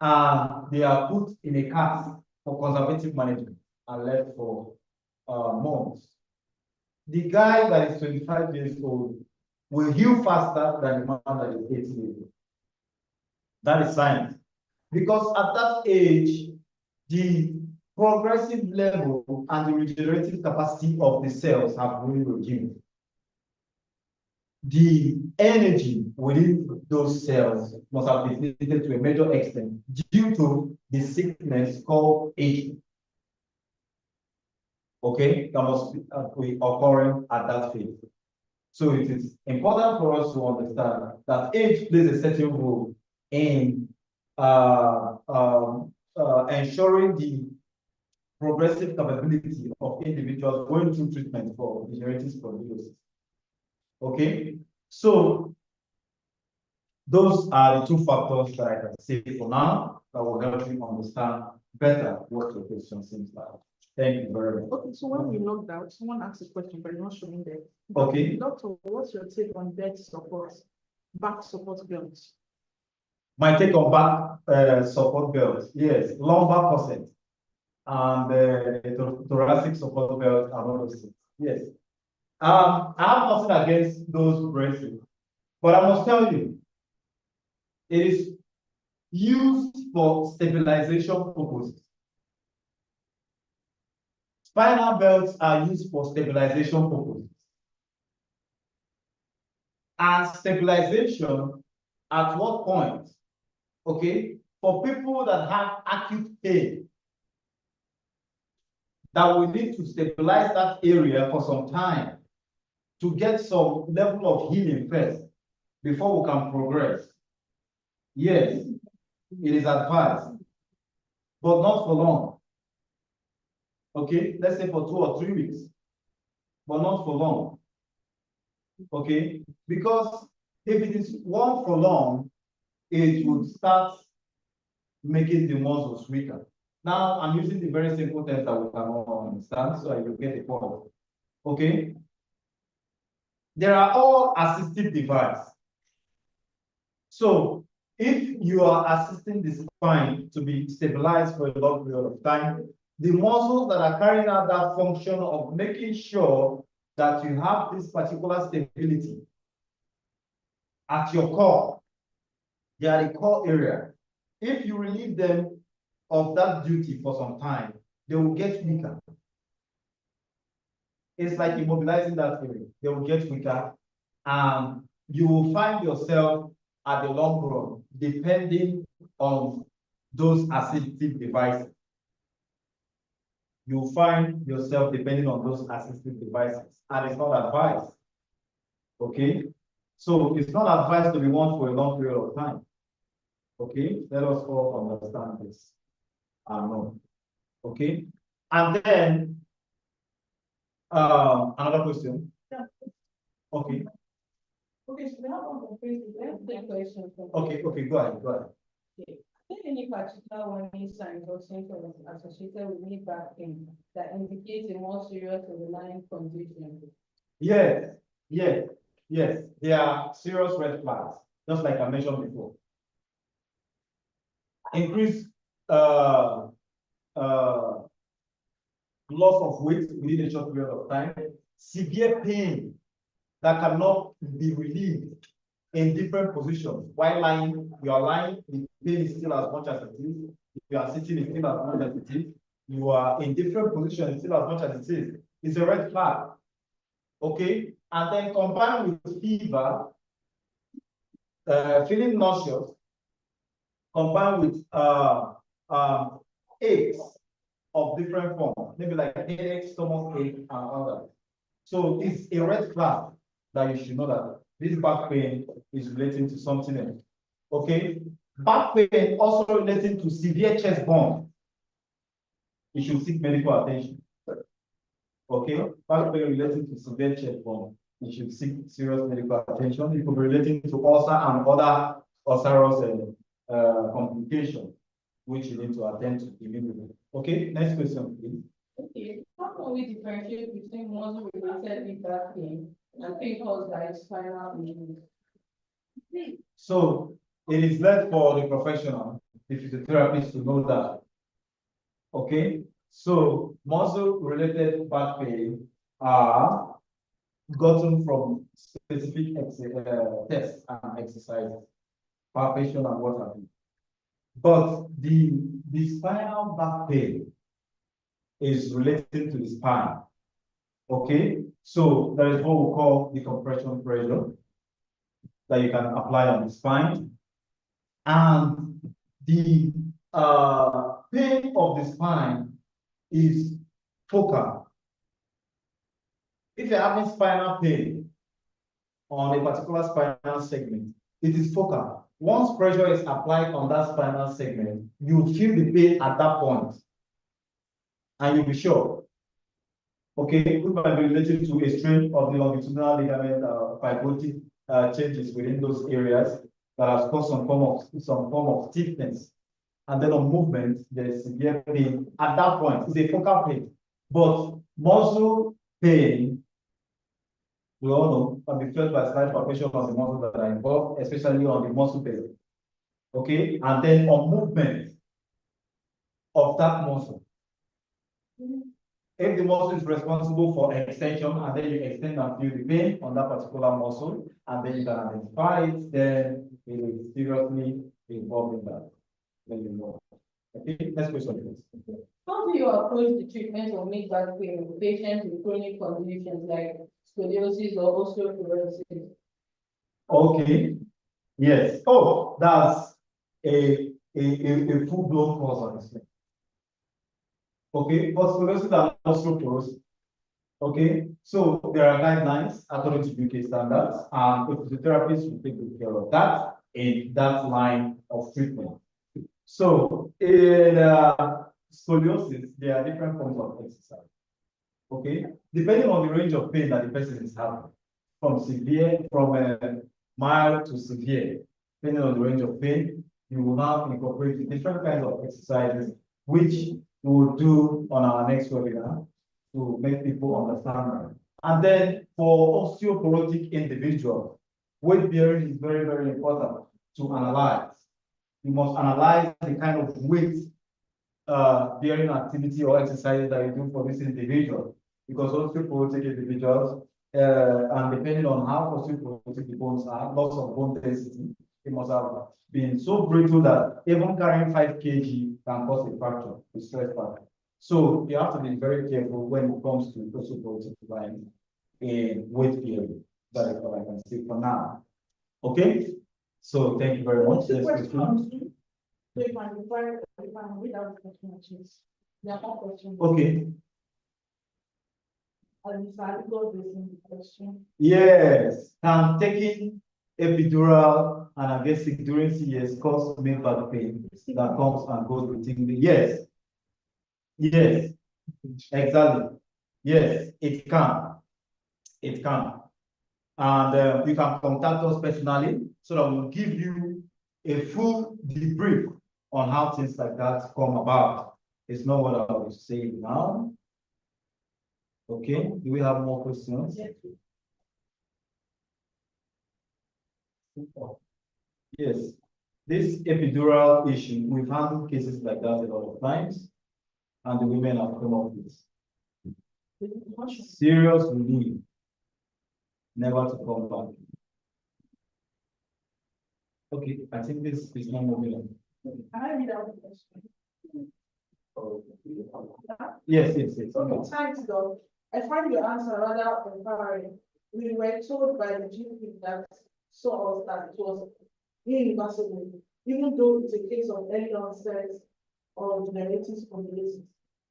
and they are put in a cast for conservative management and left for months. The guy that is 25 years old will heal faster than the man that is 80 years old. That is science. Because at that age, the progressive level and the regenerative capacity of the cells have really reduced. The energy within those cells must have been depleted to a major extent due to the sickness called aging. Okay, that must be occurring at that phase. So it is important for us to understand that age plays a certain role in ensuring the progressive capability of individuals going through treatment for degenerative spondylosis. Okay, so those are the two factors that I can say for now that will help you understand better what your question seems like. Thank you very much. Okay, so when we logged out, someone asked a question, but you're not showing there. Okay. Doctor, what's your take on bed support, back support belts? My take on back support belts, yes, lumbar corset and thoracic support belt and all those things. Yes. I have nothing against those braces, but I must tell you, it is used for stabilization purposes. Spinal belts are used for stabilization purposes. And stabilization at what point? Okay, for people that have acute pain, that we need to stabilize that area for some time to get some level of healing first before we can progress. Yes, it is advised, but not for long. Okay, let's say for 2 or 3 weeks, but not for long. Okay, because if it is one for long, it would start making the muscles weaker. Now, I'm using the very simple terms that we can all understand, so I will get the point. Okay? There are all assistive devices. So, if you are assisting the spine to be stabilized for a long period of time, the muscles that are carrying out that function of making sure that you have this particular stability at your core, they are the core area. If you relieve them of that duty for some time, they will get weaker. It's like immobilizing that area. They will get weaker, and you will find yourself at the long run depending on those assistive devices. You will find yourself depending on those assistive devices, and it's not advised. Okay, so it's not advised to be worn for a long period of time. Okay, let us all understand this. Okay, and then another question. Yeah. Okay. Okay, so we have one question. Okay, go ahead. Okay. Any particular warning signs or symptoms associated with knee back pain that indicate a more serious underlying condition? Yes. They are serious red flags, just like I mentioned before. Increased loss of weight within a short period of time, severe pain that cannot be relieved in different positions. While lying, you are lying, the pain is still as much as it is. If you are sitting, it's still as much as it is. You are in different positions, still as much as it is. It's a red flag. Okay? And then combined with fever, feeling nauseous, combined with aches of different forms, maybe like headache, stomach ache, and others. So it's a red flag that you should know that this back pain is relating to something else. Okay? Back pain also relating to severe chest burn. You should seek medical attention. Okay? Back pain relating to severe chest burn. You should seek serious medical attention. It could be relating to ulcer and other ulcerous complications, which you need to attend to immediately. Okay? Next question, please. Okay, how can we differentiate between muscle-related back pain and pain caused by spinal injury? So it is left for the professional, the physiotherapist, to know that. Okay, so muscle-related back pain are gotten from specific tests and exercises, palpation and what have you. But the spinal back pain is related to the spine. Okay, so there is what we call the compression pressure that you can apply on the spine. And the pain of the spine is focal. If you're having spinal pain on a particular spinal segment, it is focal. Once pressure is applied on that spinal segment, you feel the pain at that point, and you'll be sure. Okay, it might be related to a strain of the longitudinal ligament fibrotic changes within those areas that has caused some form of stiffness. And then on movement, there's severe pain at that point. It's a focal pain. But muscle pain, we all know, can be felt by slight palpation of the muscles that are involved, especially on the muscle base. Okay, and then on movement of that muscle. If the muscle is responsible for extension, and then you extend and feel the pain on that particular muscle, and then you can identify it, then it will seriously involved in that. Then you know. Okay, next question, please. How do you approach the treatment of mid-back pain in patients with chronic conditions like scoliosis or osteoporosis? Okay, yes. Oh, that's a full-blown course on this. Okay, but scoliosis and osteoporosis. Okay, so there are guidelines according to UK standards, and the physiotherapists will take good care of that in that line of treatment. So in scoliosis, there are different forms of exercise. Okay, depending on the range of pain that the person is having, from mild to severe, depending on the range of pain, you will now incorporate different kinds of exercises, which we will do on our next webinar to make people understand that. And then for osteoporotic individuals, weight bearing is very, very important to analyze. You must analyze the kind of weight bearing activity or exercise that you do for this individual, because osteoporotic individuals, and depending on how osteoporotic the bones are, loss of bone density, it must have been so brittle that even carrying 5 kg can cause a fracture, a stress fracture. So you have to be very careful when it comes to osteoporotic clients in weight bearing. That is what I can say for now. Okay, so thank you very much. Next question. So you can read out the question. There are more questions. Okay. And Mr. Aligo is in the question. Yes, can taking epidural analgesic during CS cause mid-back pain that comes and goes within the yes. Yes, exactly. Yes, it can. It can. And you can contact us personally so that we'll give you a full debrief on how things like that come about. It's not what I will say now. Okay, do we have more questions? Yes, this epidural issue, we've handled cases like that a lot of times, and the women have come up with serious relief, never to come back. Okay, I think this is not moving on. Can I read out the question? Yes, yes, yes. Okay, thanks, Doc. I find your answer rather empowering. We were told by the GP that saw us that it was irreversible, even though it's a case of early onset or degenerative spondylosis.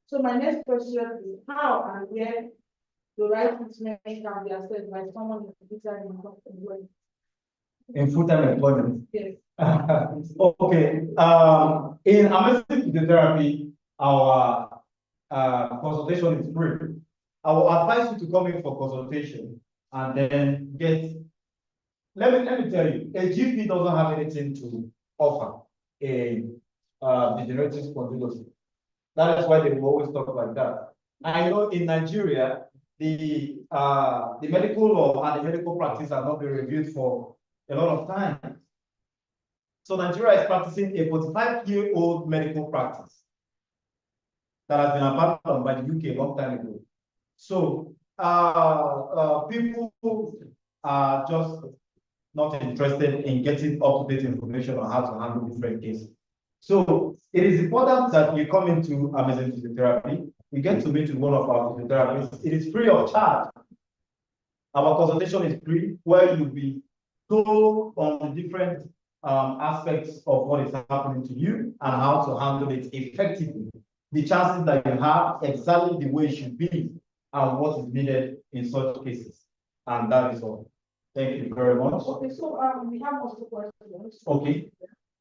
So my next question is how and where the right treatment can be assessed by someone in full-time employment? In full-time employment. Yes. Okay, in Amazing Physiotherapy, our consultation is free. I will advise you to come in for consultation and then get, let me tell you, a GP doesn't have anything to offer in degenerative spondylosis. That is why they will always talk like that. I know in Nigeria, the medical law and the medical practice have not been reviewed for a lot of time. So Nigeria is practicing a 45-year-old medical practice that has been abandoned by the UK a long time ago. So people are just not interested in getting up-to-date information on how to handle different cases. So it is important that you come into Amazing Physiotherapy. You get to meet with one of our physiotherapists. It is free of charge. Our consultation is free, where you'll be told on the different aspects of what is happening to you and how to handle it effectively. The chances that you have exactly the way it should be and what is needed in such cases. And that is all. Thank you very much. Okay, so we have also questions. Okay.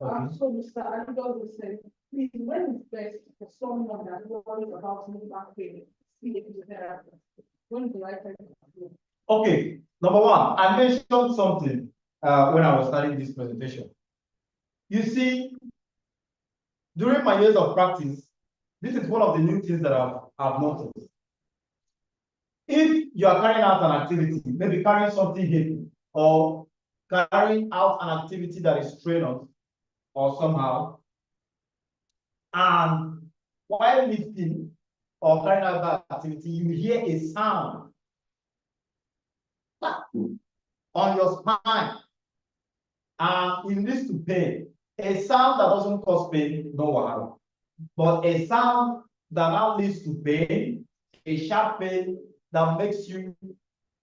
Okay. So Mr. Adigo will say, please, when is best for someone that worries about moving back pain, see a physiotherapist? When is the right time to do it? Okay, number one, I mentioned something when I was starting this presentation. You see, during my years of practice, this is one of the new things that I've noticed. If you are carrying out an activity, maybe carrying something heavy or carrying out an activity that is strenuous or somehow, and while lifting or carrying out that activity, you hear a sound on your spine, and it leads to pain. A sound that doesn't cause pain, no wahala. But a sound that now leads to pain, a sharp pain that makes you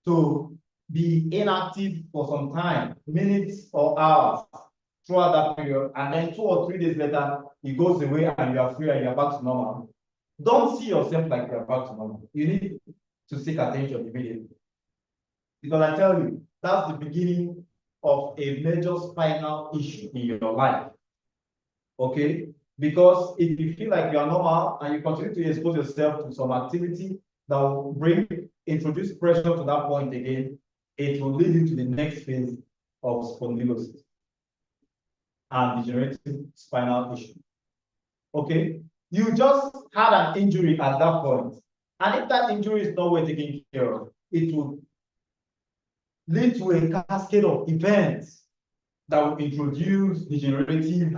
to be inactive for some time, minutes or hours throughout that period, and then 2 or 3 days later, it goes away and you are free and you're back to normal. Don't see yourself like you're back to normal. You need to seek attention immediately. Because I tell you, that's the beginning of a major spinal issue in your life. Okay? Because if you feel like you are normal and you continue to expose yourself to some activity that will introduce pressure to that point again, it will lead you to the next phase of spondylosis and degenerative spinal issue. Okay? You just had an injury at that point, and if that injury is not well taken care of, it will lead to a cascade of events that will introduce degenerative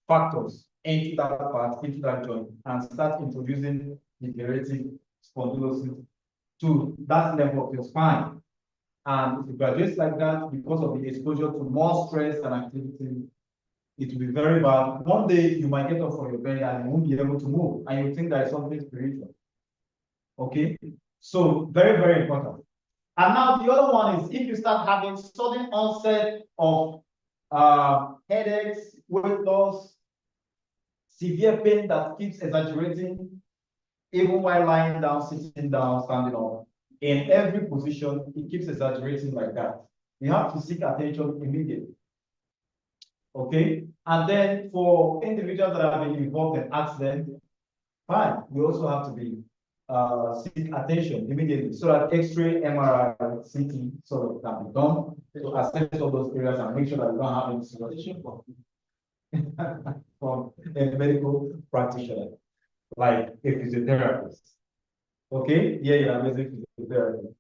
factors into that part, into that joint, and start introducing degenerative spondylosis to that level of your spine. And if it graduates like that, because of the exposure to more stress and activity, it will be very bad. One day you might get up from your bed and you won't be able to move, and you think that is something spiritual. Okay, so very, very important. And now the other one is if you start having sudden onset of headaches, weight loss, severe pain that keeps exaggerating, even while lying down, sitting down, standing up, in every position, it keeps exaggerating like that. You have to seek attention immediately. Okay, and then for individuals that have been involved in accident, fine, we also have to be seek attention immediately so that X-ray, MRI, CT sort of can be done to assess all those areas and make sure that we don't have any situation from a medical practitioner, like a physiotherapist. Okay, yeah, amazing physiotherapy.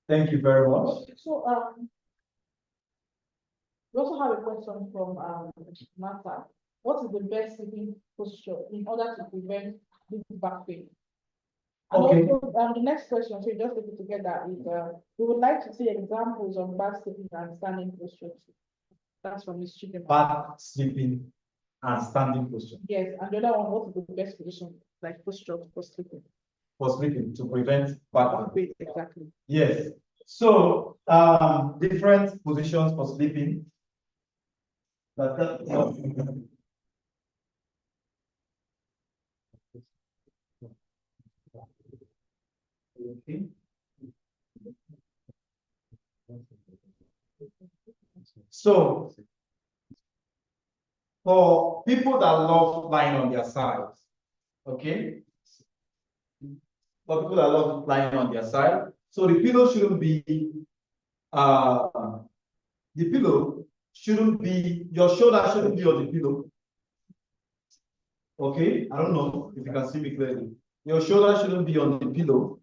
Thank you very much. Okay, so we also have a question from Martha. What is the best sitting posture in order to prevent this back pain? And Okay. also, the next question, so you just put it together, is we would like to see examples of back sitting and standing postures. That's from Miss Chidema. back, sleeping, and standing posture. Yes, and the other one, what is the best position, like posture for sleeping? For sleeping to prevent back pain. Exactly. Yes. So different positions for sleeping. Okay. So for people that love lying on their sides, okay. For people that love lying on their side, so the pillow shouldn't be your shoulder shouldn't be on the pillow. Okay, I don't know if you can see me clearly. Your shoulder shouldn't be on the pillow.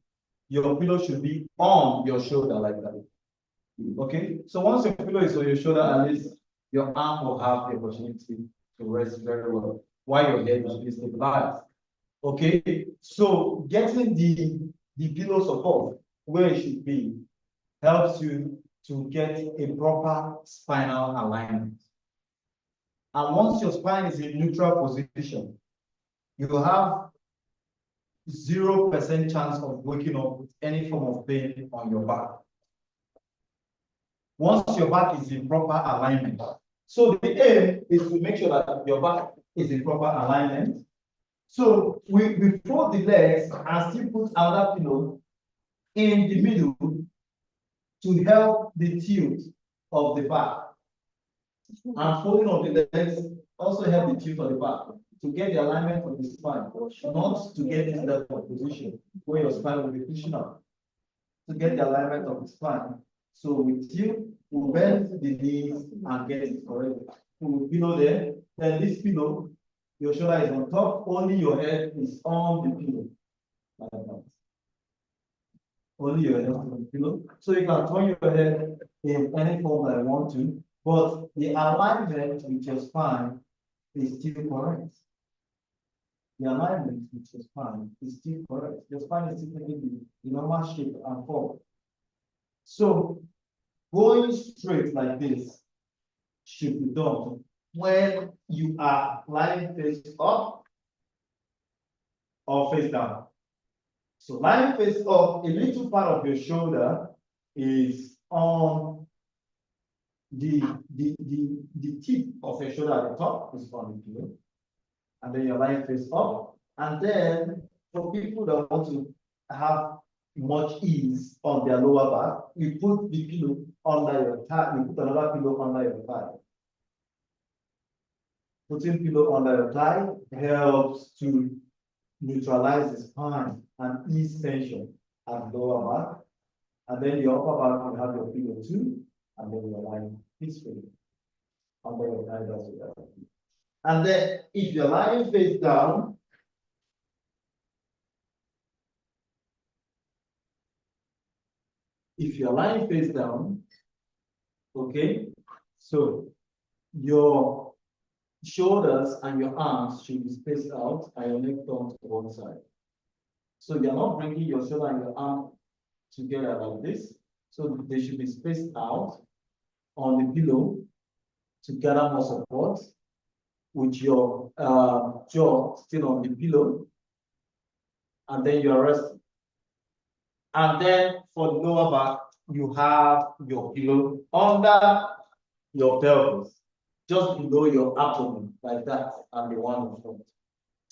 Your pillow should be on your shoulder like that. Okay, so once your pillow is on your shoulder, at least your arm will have the opportunity to rest very well while your head is being stabilized. Okay, so getting the pillow support where it should be helps you to get a proper spinal alignment. And once your spine is in neutral position, you will have 0% chance of waking up with any form of pain on your back. Once your back is in proper alignment. So the aim is to make sure that your back is in proper alignment. So we fold the legs and still put another pillow in the middle to help the tilt of the back. And folding of the legs also help the tilt of the back to get the alignment of the spine, not to get into that position where your spine will be pushing up. To get the alignment of the spine. So we tilt, we bend the knees and get it correct. We pillow there, then this pillow, your shoulder is on top, only your head is on the pillow. Like that. Only your head on the pillow. So you can turn your head in any form that you want to, but the alignment with your spine is still correct. The alignment with your spine is still correct. Your spine is still taking the normal shape and form. So going straight like this should be done when you are lying face up or face down. So lying face up, a little part of your shoulder is on the tip of your shoulder at the top is on the pillow. And then you're lying face up. And then for people that want to have much ease on their lower back, you put the pillow under your thigh, you put another pillow under your thigh. Putting pillow under your thigh helps to neutralize the spine and ease tension at the lower back. And then the upper back, you have your pillow too, and then you're lying peacefully under your thigh. That's what. And then if you're lying face down, okay, so your shoulders and your arms should be spaced out and your neck turned to one side. So you're not bringing your shoulder and your arm together like this. So they should be spaced out on the pillow to gather more support with your jaw still on the pillow. And then you're resting. And then for the lower back, you have your pillow under your pelvis, just below your abdomen, like that, and the one in front,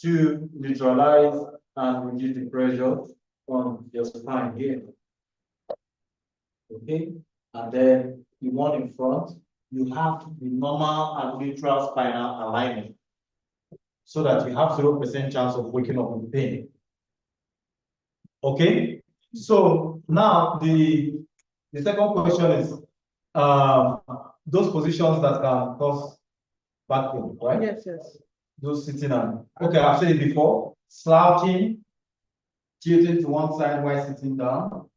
to neutralize and reduce the pressure on your spine here. Okay, and then the one in front, you have the normal and neutral spinal alignment, so that you have 0% chance of waking up with pain. Okay, so now the second question is those positions that can cause back pain, right? Yes, yes. Those sitting on. Okay, I've said it before. Slouching, tilting to one side while sitting down,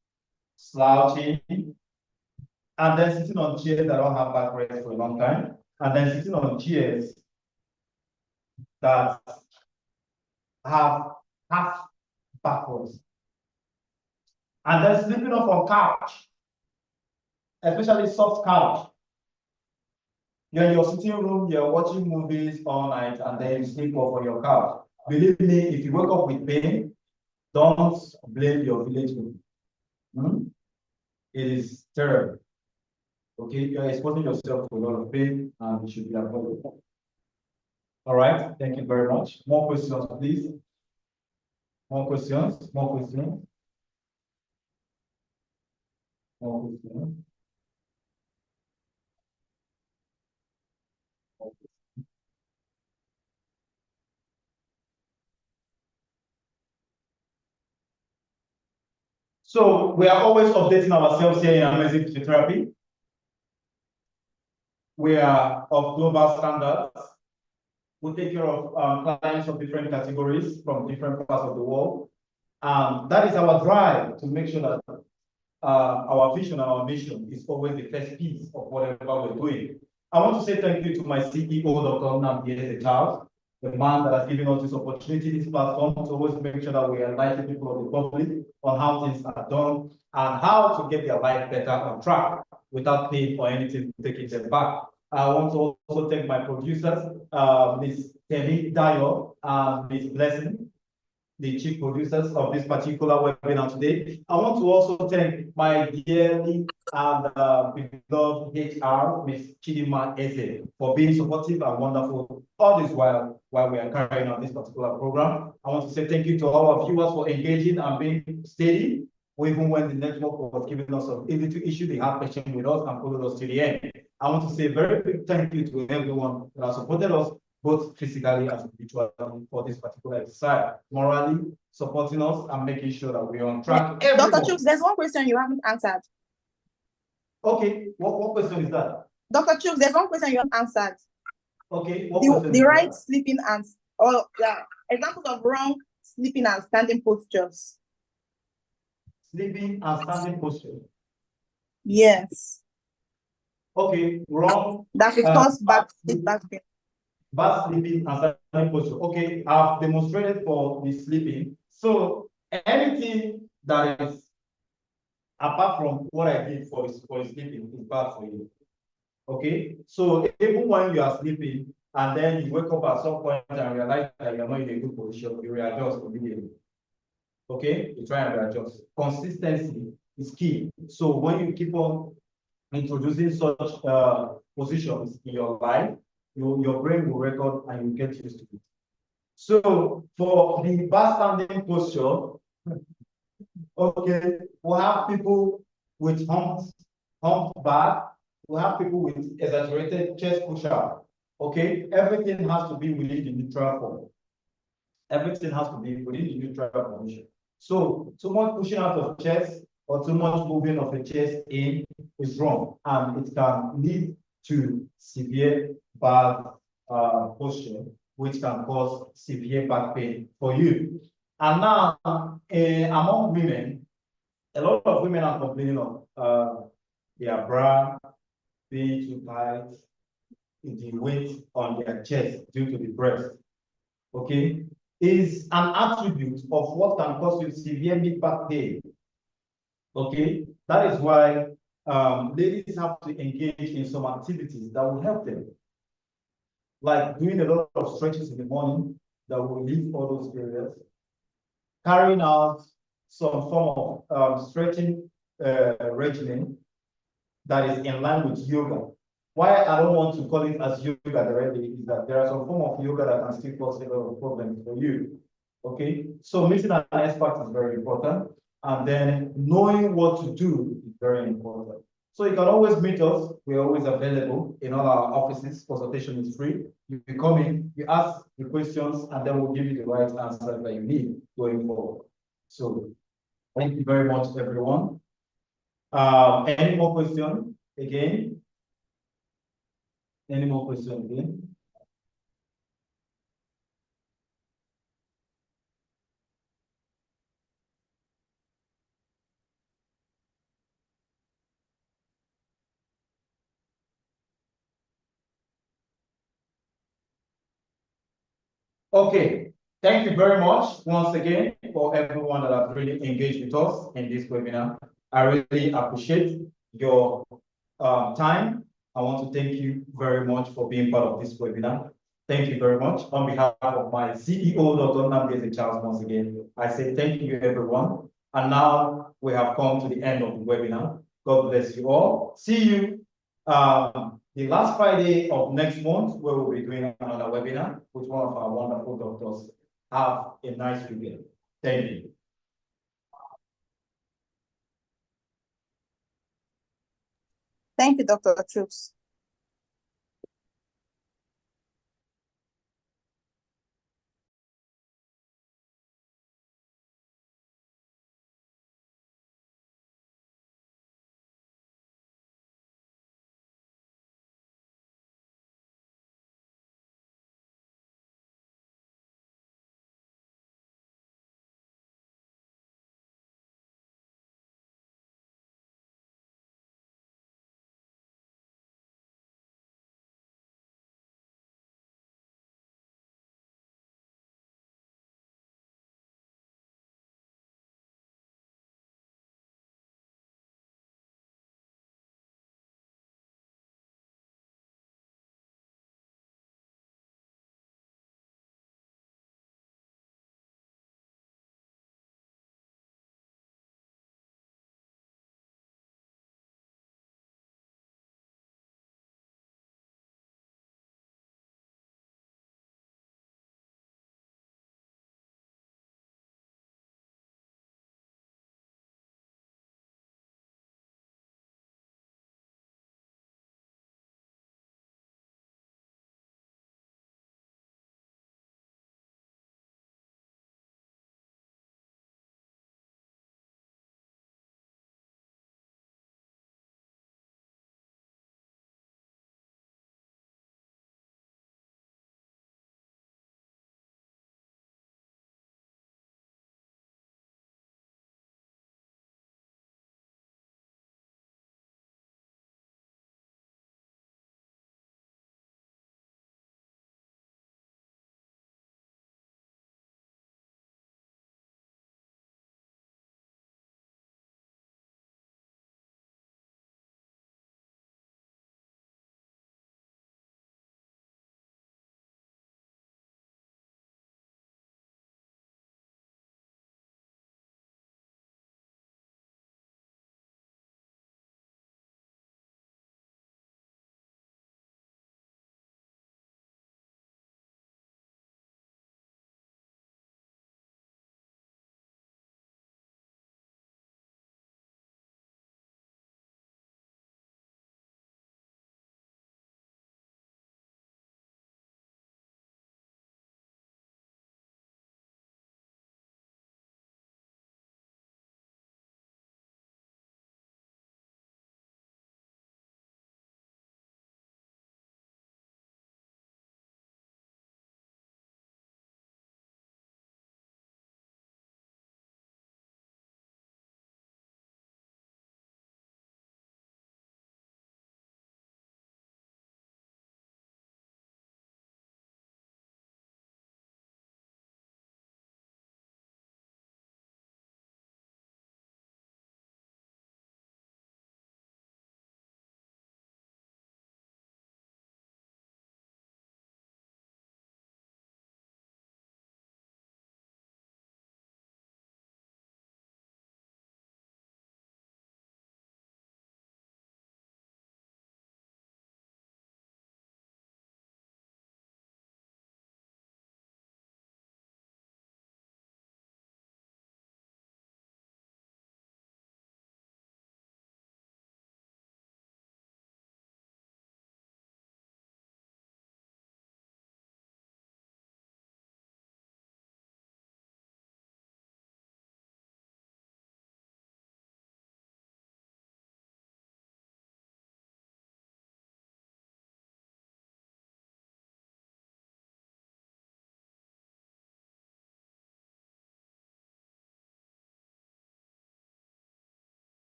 slouching, and then sitting on chairs that don't have back rest for a long time, and then sitting on chairs that have half backwards. And then sleeping off on couch, especially soft couch. You're in your sitting room, you're watching movies all night, and then you sleep off on your couch. Believe me, if you wake up with pain, don't blame your village people. It is terrible. Okay, you're exposing yourself to a lot of pain, and it should be avoided. All right, thank you very much. More questions, please. More questions, more questions. More questions. So we are always updating ourselves here in Amazing Physiotherapy. We are of global standards. We take care of clients of different categories from different parts of the world. That is our drive to make sure that our vision and our mission is always the first piece of whatever we're doing. I want to say thank you to my CEO, Dr. Nnamdi Charles, the man that has given us this opportunity, this platform, to always make sure that we enlighten people of the public on how things are done and how to get their life better on track without paying for anything to take it back. I want to also thank my producers, Ms. Temi Dayo and Ms. Blessing, the chief producers of this particular webinar today. I want to also thank my dearly and beloved HR, Ms. Chidima Eze, for being supportive and wonderful all this while we are carrying out this particular program. I want to say thank you to all our viewers for engaging and being steady, even when the network was giving us a little issue. They have patience with us and followed us to the end. I want to say a very big thank you to everyone that has supported us both physically and spiritually for this particular exercise, morally supporting us and making sure that we're on track. Dr. Chooks, there's one question you haven't answered. Okay, what question is that? Dr. Chooks, there's one question you haven't answered. Okay, the right sleeping and examples of wrong sleeping and standing postures. Sleeping and standing posture. Yes. Okay, wrong. That will cause back pain. Bad sleeping and standing posture. Okay, I've demonstrated for the sleeping. So anything that is apart from what I did for sleeping is bad for you. Okay, so even when you are sleeping and then you wake up at some point and realize that you're not in a good position, you readjust immediately. Okay, you try and readjust. Consistency is key. So when you keep on introducing such positions in your life, your brain will record and you get used to it. So for the bad standing posture, okay, we'll have people with humped back. We'll have people with exaggerated chest push-up. Okay, everything has to be within the neutral form. Everything has to be within the neutral position. So too much pushing out of chest or too much moving of the chest in is wrong, and it can lead to severe bad posture, which can cause severe back pain for you. And now, among women, a lot of women are complaining of their bra being too tight, the weight on their chest due to the breast. Okay, is an attribute of what can cause you severe mid-back pain. Okay, that is why ladies have to engage in some activities that will help them, like doing a lot of stretches in the morning that will relieve all those areas, carrying out some form of stretching regimen that is in line with yoga. Why I don't want to call it as yoga directly is that there are some form of yoga that can still cause a lot of problems for you. Okay, so meeting an expert is very important, and then knowing what to do is very important. So you can always meet us. We're always available in all our offices. Consultation is free. You come in, you ask the questions, and then we'll give you the right answer that you need going forward. So thank you very much, everyone. Any more questions again? Any more questions again? Okay, thank you very much once again for everyone that has really engaged with us in this webinar. I really appreciate your time I want to thank you very much for being part of this webinar. Thank you very much. On behalf of my CEO, Dr. Nnamdi Charles, once again, I say thank you, everyone. And now we have come to the end of the webinar. God bless you all. See you the last Friday of next month, where we'll be doing another webinar with one of our wonderful doctors. Have a nice weekend. Thank you. Thank you, Dr. Troops.